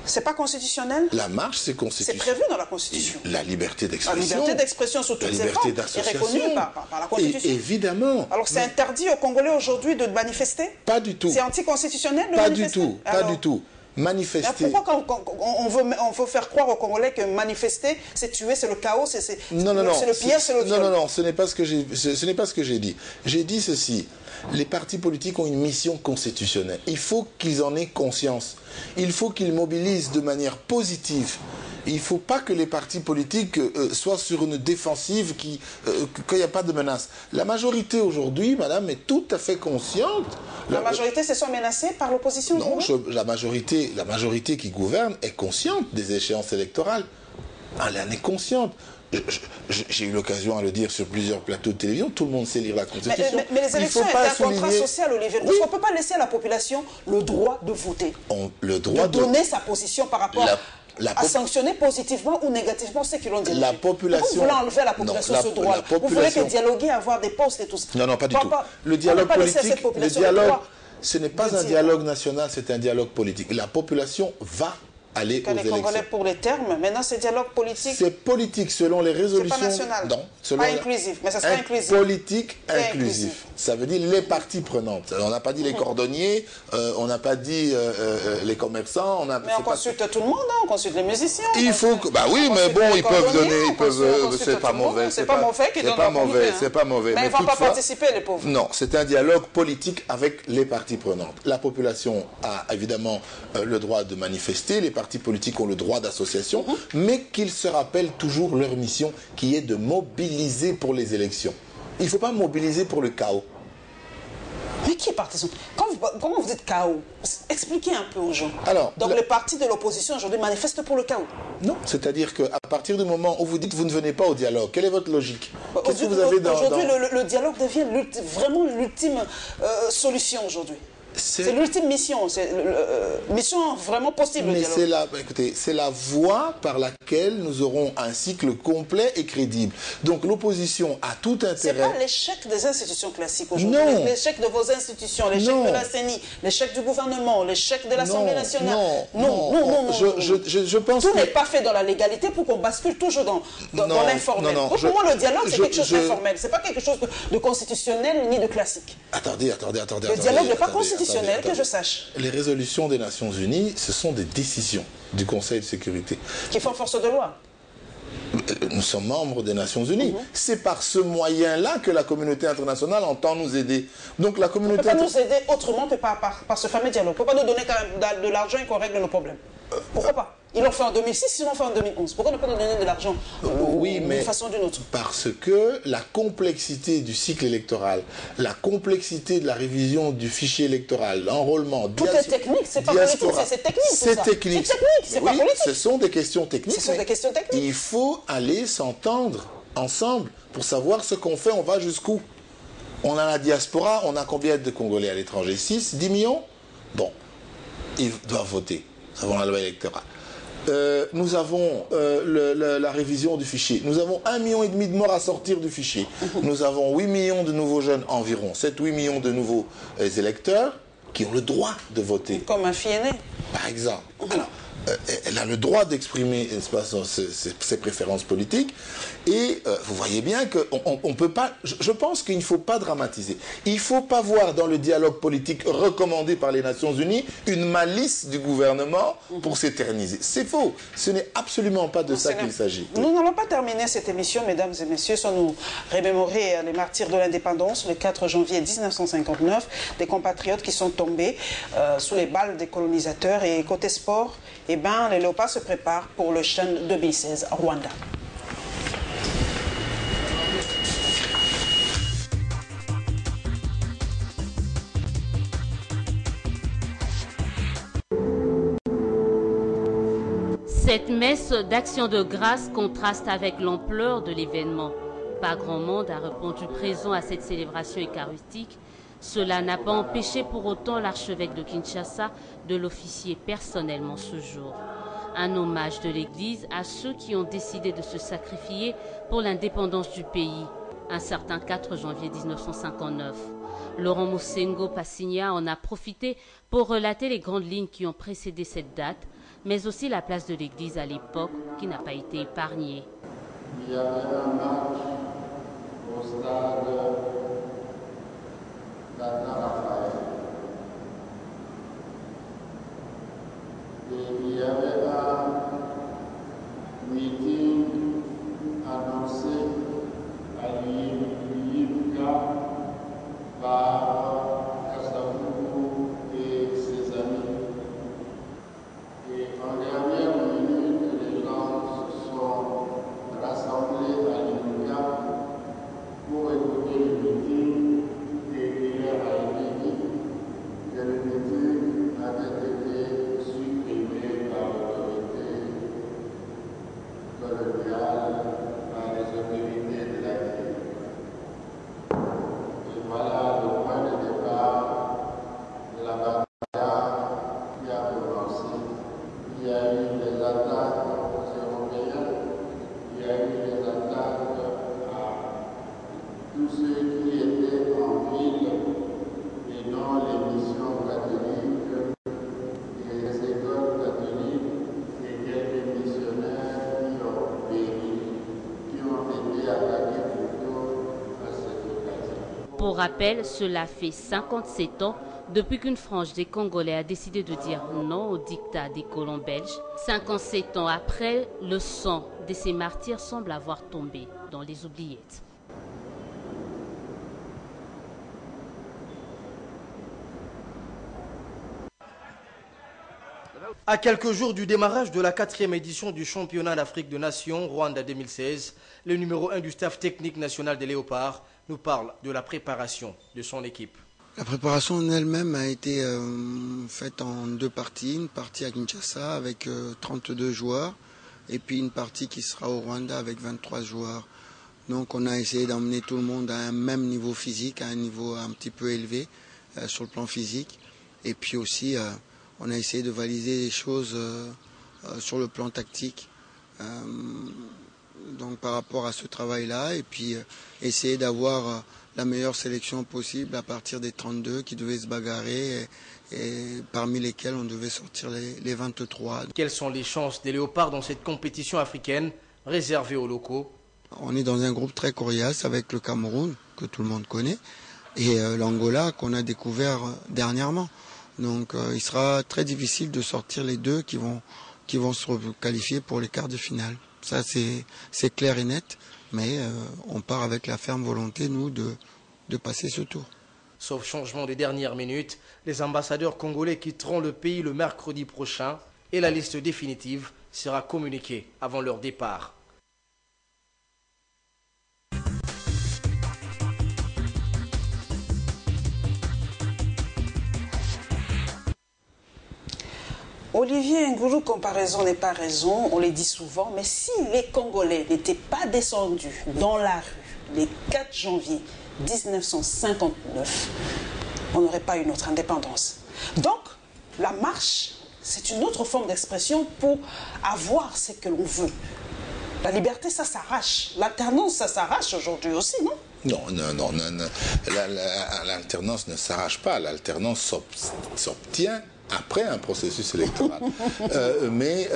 C'est pas constitutionnel? La marche, c'est constitutionnel. C'est prévu dans la Constitution. La liberté d'expression. La liberté d'expression sur toutes ces formes est reconnue par la Constitution. Évidemment. Alors c'est interdit aux Congolais aujourd'hui de manifester? Pas du tout. C'est anticonstitutionnel de manifester? Pas du tout. Manifester. Mais pourquoi on veut faire croire aux Congolais que manifester, c'est tuer, c'est le chaos, c'est le pillage, c'est le viol? Non, ce n'est pas ce que j'ai dit. J'ai dit ceci. Les partis politiques ont une mission constitutionnelle. Il faut qu'ils en aient conscience. Il faut qu'ils mobilisent de manière positive. Il ne faut pas que les partis politiques soient sur une défensive, qu'il n'y a pas de menace. La majorité aujourd'hui, madame, est tout à fait consciente. La majorité se sent menacée par l'opposition? Non, la majorité qui gouverne est consciente des échéances électorales. Elle en est consciente. J'ai eu l'occasion à le dire sur plusieurs plateaux de télévision, tout le monde sait lire la Constitution. Mais les élections étaient un contrat social, Olivier. Oui. On ne peut pas laisser à la population le droit de voter. Le droit de donner sa position par rapport à sanctionner positivement ou négativement ceux qui l'ont dit. La population... Vous voulez enlever à la population ce droit. Vous voulez que dialoguer, avoir des postes et tout ça. Non, pas du tout. Le dialogue politique, ce n'est pas un dialogue national, c'est un dialogue politique. La population va aller aux élections. Les Congolais pour les termes, maintenant c'est dialogue politique. C'est politique selon les résolutions. C'est pas national. Non, selon pas inclusif, mais ça sera inclusif. Politique inclusif. Ça veut dire les parties prenantes. On n'a pas dit les cordonniers, on n'a pas dit les commerçants. Mais on consulte tout le monde, on consulte les musiciens. Il faut que, bah oui, mais bon, ils peuvent donner, c'est pas mauvais. C'est pas mauvais qu'ils donnent. C'est pas mauvais. Mais ils ne vont pas participer, les pauvres. Non, c'est un dialogue politique avec les parties prenantes. La population a évidemment le droit de manifester, les partis politiques ont le droit d'association, mais qu'ils se rappellent toujours leur mission qui est de mobiliser pour les élections. Il ne faut pas mobiliser pour le chaos. Mais qui est partisan? Comment vous dites chaos? Expliquez un peu aux gens. Alors, donc les partis de l'opposition aujourd'hui manifestent pour le chaos? Non, c'est-à-dire qu'à partir du moment où vous dites que vous ne venez pas au dialogue, quelle est votre logique? Qu'est-ce que vous avez dans... Aujourd'hui, le dialogue devient vraiment l'ultime solution aujourd'hui. C'est l'ultime mission, c'est mission vraiment possible. Mais c'est la voie par laquelle nous aurons un cycle complet et crédible. Donc l'opposition a tout intérêt. C'est pas l'échec des institutions classiques aujourd'hui, l'échec de vos institutions, l'échec de la CENI, l'échec du gouvernement, l'échec de l'Assemblée nationale. Non. Je pense tout n'est pas fait dans la légalité pour qu'on bascule toujours dans l'informel. Pour moi, le dialogue, c'est quelque chose d'informel. C'est pas quelque chose de constitutionnel ni de classique. Attendez. Le dialogue n'est pas constitutionnel. Que je sache. Les résolutions des Nations Unies, ce sont des décisions du Conseil de sécurité. Qui font force de loi. Nous sommes membres des Nations Unies. C'est par ce moyen-là que la communauté internationale entend nous aider. Donc la communauté... On ne peut pas nous aider autrement que par ce fameux dialogue. On ne peut pas nous donner quand même de l'argent et qu'on règle nos problèmes. Pourquoi pas? Ils l'ont fait en 2006, ils l'ont fait en 2011. Pourquoi ne pas nous donner de l'argent d'une façon ou d'une autre? Parce que la complexité du cycle électoral, la complexité de la révision du fichier électoral, l'enrôlement... Tout est technique, c'est pas politique, c'est technique. C'est technique. C'est pas politique. Ce sont des questions techniques. Ce sont des questions techniques. Il faut aller s'entendre ensemble pour savoir ce qu'on fait, on va jusqu'où. On a la diaspora, on a combien de Congolais à l'étranger? 6, 10 millions? Bon, ils doivent voter. Nous avons la loi électorale. Nous avons la révision du fichier. Nous avons 1,5 million de morts à sortir du fichier. Nous avons 8 millions de nouveaux jeunes environ, 7-8 millions de nouveaux électeurs qui ont le droit de voter. Comme un fille aîné. Par exemple. Alors, elle a le droit d'exprimer ses préférences politiques et vous voyez bien qu'on peut pas, je pense qu'il ne faut pas dramatiser. Il ne faut pas voir dans le dialogue politique recommandé par les Nations Unies une malice du gouvernement pour s'éterniser. C'est faux. Ce n'est absolument pas de ça qu'il s'agit. Nous n'allons pas terminer cette émission, mesdames et messieurs, sans nous remémorer les martyrs de l'indépendance le 4 janvier 1959, des compatriotes qui sont tombés sous les balles des colonisateurs. Et côté sport, les Léopards se préparent pour le CHAN 2016 à Rwanda. Cette messe d'action de grâce contraste avec l'ampleur de l'événement. Pas grand monde a répondu présent à cette célébration eucharistique. Cela n'a pas empêché pour autant l'archevêque de Kinshasa de l'officier personnellement ce jour. Un hommage de l'Église à ceux qui ont décidé de se sacrifier pour l'indépendance du pays, un certain 4 janvier 1959. Laurent Mosengo Passigna en a profité pour relater les grandes lignes qui ont précédé cette date, mais aussi la place de l'Église à l'époque qui n'a pas été épargnée. Il y avait un match au stade d'Anna-Raphaël. Et il y avait un meeting annoncé à l'IFGA par Kasavubu et ses amis. Et en dernière minute, les gens se sont rassemblés à l'IFGA pour écouter le meeting. Et il leur a été dit que le meeting avait été supprimé par l'autorité. attaques aux Européens, il y a eu des attaques à tous ceux qui étaient en ville et dans les missions catholiques et les écoles catholiques et quelques missionnaires qui ont péri, qui ont été attaqués plutôt à cette occasion. Pour rappel, cela fait 57 ans depuis qu'une frange des Congolais a décidé de dire non au diktat des colons belges. 57 ans après, le sang de ces martyrs semble avoir tombé dans les oubliettes. À quelques jours du démarrage de la 4e édition du championnat d'Afrique de Nations Rwanda 2016, le numéro 1 du staff technique national des Léopards nous parle de la préparation de son équipe. La préparation en elle-même a été faite en 2 parties. Une partie à Kinshasa avec 32 joueurs et puis une partie qui sera au Rwanda avec 23 joueurs. Donc on a essayé d'emmener tout le monde à un même niveau physique, à un niveau un petit peu élevé sur le plan physique. Et puis aussi on a essayé de valider les choses sur le plan tactique. Donc par rapport à ce travail-là, et puis essayer d'avoir la meilleure sélection possible à partir des 32 qui devaient se bagarrer et parmi lesquels on devait sortir les 23. Quelles sont les chances des Léopards dans cette compétition africaine réservée aux locaux? On est dans un groupe très coriace avec le Cameroun, que tout le monde connaît, et l'Angola qu'on a découvert dernièrement. Donc il sera très difficile de sortir les 2 qui vont se qualifier pour les quarts de finale. Ça c'est clair et net, mais on part avec la ferme volonté, nous, de passer ce tour. Sauf changement des dernières minutes, les ambassadeurs congolais quitteront le pays le mercredi prochain et la liste définitive sera communiquée avant leur départ. Olivier Ngoulou, comparaison n'est pas raison, on le dit souvent, mais si les Congolais n'étaient pas descendus dans la rue le 4 janvier 1959, on n'aurait pas eu notre indépendance. Donc, la marche, c'est une autre forme d'expression pour avoir ce que l'on veut. La liberté, ça s'arrache. L'alternance, ça s'arrache aujourd'hui aussi, non? Non. L'alternance ne s'arrache pas. L'alternance s'obtient après un processus électoral. Mais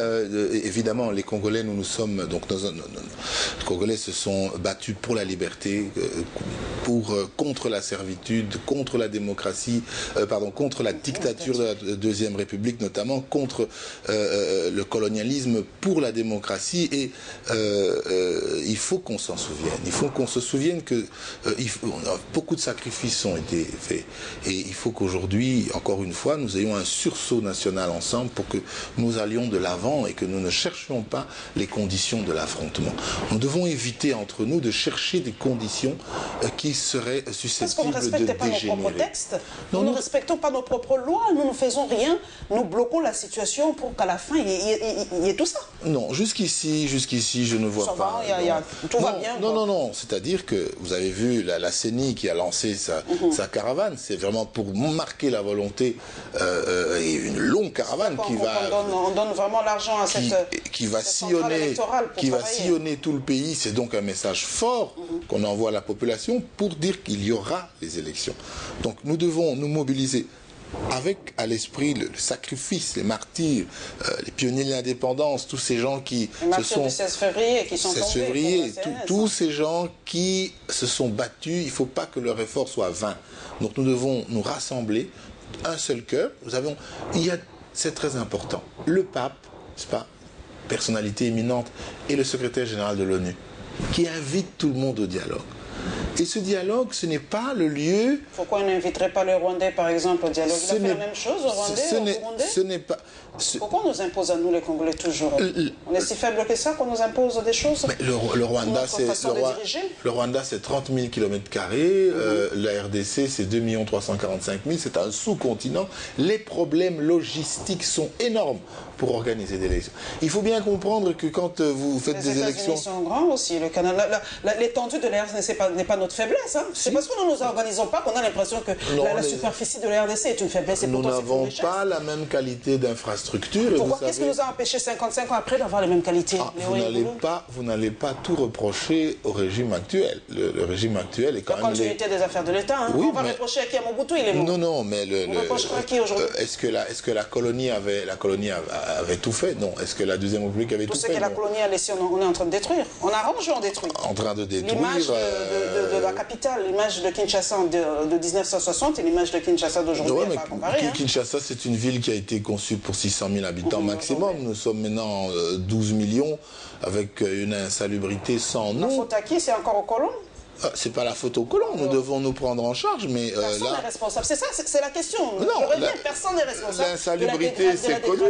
évidemment, les Congolais, nous sommes... Donc, les Congolais se sont battus pour la liberté, contre la servitude, contre la démocratie, contre la dictature de la Deuxième République, notamment contre le colonialisme, pour la démocratie. Et il faut qu'on s'en souvienne. Il faut qu'on se souvienne que beaucoup de sacrifices ont été faits. Et il faut qu'aujourd'hui, encore une fois, nous ayons un sursaut national ensemble pour que nous allions de l'avant et que nous ne cherchions pas les conditions de l'affrontement. Nous devons éviter entre nous de chercher des conditions qui seraient susceptibles de dégénérer. Parce qu'on ne respecte pas nos propres textes, nous ne respectons pas nos propres lois, nous ne faisons rien, nous bloquons la situation pour qu'à la fin il y ait tout ça. Non, jusqu'ici, je ne vois pas. Tout va bien. Non. C'est-à-dire que vous avez vu la CENI qui a lancé sa caravane, c'est vraiment pour marquer la volonté et une longue caravane on donne vraiment l'argent à qui va sillonner tout le pays. C'est donc un message fort qu'on envoie à la population pour dire qu'il y aura des élections. Donc nous devons nous mobiliser avec à l'esprit le sacrifice, les martyrs, les pionniers de l'indépendance, tous ces gens qui se sont... 16 février, qui sont tombés, tous ces gens qui se sont battus, il ne faut pas que leur effort soit vain. Donc nous devons nous rassembler, un seul cœur. C'est très important. Le pape, c'est pas, personnalité éminente, et le secrétaire général de l'ONU, qui invite tout le monde au dialogue. Et ce dialogue, ce n'est pas le lieu... Pourquoi on n'inviterait pas les Rwandais, par exemple, au dialogue? Il a fait la même chose aux Rwandais, aux Burundais? Ce n'est pas... Pourquoi on nous impose à nous, les Congolais, toujours? On est si faible que ça qu'on nous impose des choses? Mais le Rwanda, c'est 30 000 km², la RDC, c'est 2 345 000, c'est un sous-continent. Les problèmes logistiques sont énormes pour organiser des élections. Il faut bien comprendre que quand vous faites des élections... Les États-Unis sont grands aussi. Le Canada, l'étendue de la RDC n'est pas notre faiblesse. Hein. C'est parce que nous ne nous organisons pas qu'on a l'impression que la superficie de la RDC est une faiblesse. Nous n'avons pas la même qualité d'infrastructure. Pourquoi? Qu'est-ce qui nous a empêché 55 ans après d'avoir les mêmes qualités? Vous n'allez pas tout reprocher au régime actuel. Le régime actuel est quand même... La continuité des affaires de l'État. Hein. Oui, on va reprocher à qui? À Mobutu, il est mort. Non, mais on reprochera à qui aujourd'hui? Est-ce que la colonie avait tout fait? Non. Est-ce que la Deuxième République avait tout fait? Tout ce que la colonie a laissé, on est en train de détruire. On arrange ou on détruit? En train de détruire. L'image de la capitale, l'image de Kinshasa de 1960 et l'image de Kinshasa d'aujourd'hui, il n'y a pas à comparer. Kinshasa, c'est une ville qui a été conçue pour 600 000 habitants maximum. Nous sommes maintenant 12 millions avec une insalubrité sans nom. La faute à qui? C'est encore aux colons? C'est pas la faute aux colons, nous devons nous prendre en charge, mais personne n'est responsable. C'est ça, c'est la question. Personne n'est responsable. L'insalubrité, c'est connu.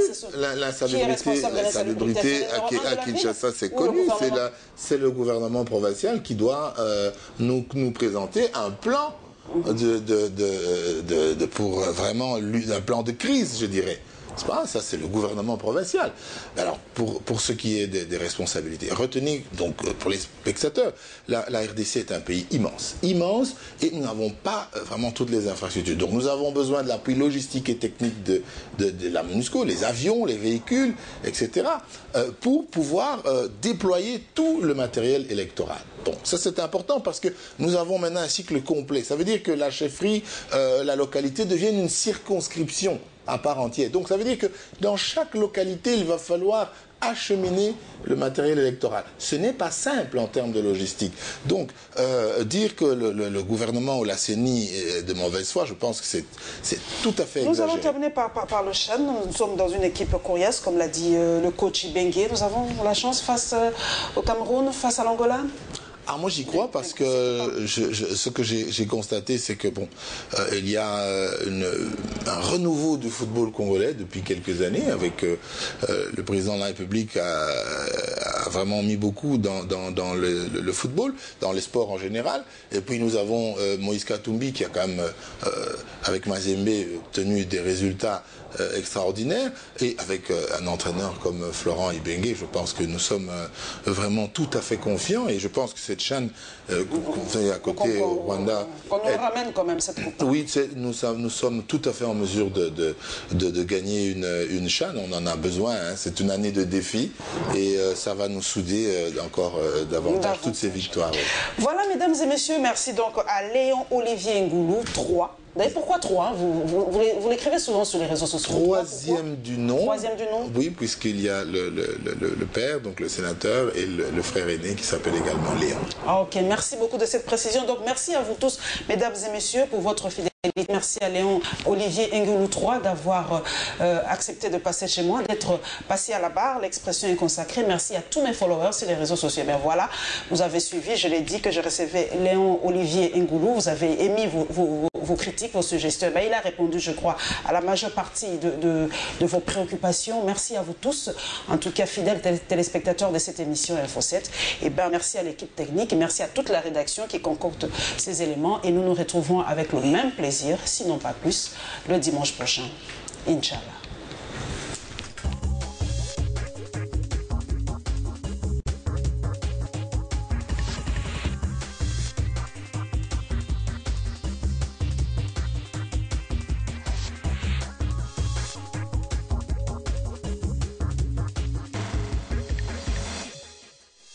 L'insalubrité à Kinshasa, c'est connu. C'est le gouvernement provincial qui doit nous présenter un plan pour vraiment un plan de crise, je dirais. C'est pas ça, c'est le gouvernement provincial. Alors, pour ce qui est des responsabilités, retenez, donc, pour les spectateurs, la RDC est un pays immense, et nous n'avons pas vraiment toutes les infrastructures. Donc, nous avons besoin de l'appui logistique et technique de la MONUSCO, les avions, les véhicules, etc., pour pouvoir déployer tout le matériel électoral. Donc, ça, c'est important parce que nous avons maintenant un cycle complet. Ça veut dire que la chefferie, la localité deviennent une circonscription à part entière. Donc ça veut dire que dans chaque localité, il va falloir acheminer le matériel électoral. Ce n'est pas simple en termes de logistique. Donc, dire que le gouvernement ou la CENI est de mauvaise foi, je pense que c'est tout à fait exagéré. Nous allons terminer par le Chan. Nous sommes dans une équipe coriace, comme l'a dit le coach Ibengue. Nous avons la chance face au Cameroun, face à l'Angola. Ah, moi j'y crois parce que ce que j'ai constaté, c'est que bon, il y a un renouveau du football congolais depuis quelques années, avec le président de la République a vraiment mis beaucoup dans le football, dans les sports en général. Et puis nous avons Moïse Katumbi qui a quand même, avec Mazembe, obtenu des résultats extraordinaire, et avec un entraîneur comme Florent Ibengue, je pense que nous sommes vraiment tout à fait confiants, et je pense que cette chaîne qu'on fait à côté au Rwanda... Qu'on nous ramène quand même cette coupe. Oui, nous sommes tout à fait en mesure de gagner une chaîne, on en a besoin, hein. C'est une année de défi, et ça va nous souder encore davantage toutes ces victoires. Ouais. Voilà, mesdames et messieurs, merci donc à Léon Olivier Ngoulou, 3. D'ailleurs, pourquoi 3? Vous l'écrivez souvent sur les réseaux sociaux. Troisième du nom. Troisième du nom. Oui, puisqu'il y a le père, donc le sénateur, et le frère aîné qui s'appelle également Léon. Ah, ok, merci beaucoup de cette précision. Donc, merci à vous tous, mesdames et messieurs, pour votre fidélité. Merci à Léon Olivier Ngoulou 3 d'avoir accepté de passer chez moi, d'être passé à la barre. L'expression est consacrée. Merci à tous mes followers sur les réseaux sociaux. Ben voilà, vous avez suivi, je l'ai dit, que je recevais Léon Olivier Ngoulou. Vous avez émis vos critiques, vos suggestions. Ben, il a répondu, je crois, à la majeure partie de vos préoccupations. Merci à vous tous, en tout cas fidèles téléspectateurs de cette émission Info 7. Et ben, merci à l'équipe technique et merci à toute la rédaction qui concocte ces éléments. Et nous nous retrouvons avec le même plaisir, sinon pas plus, le dimanche prochain. Inch'Allah.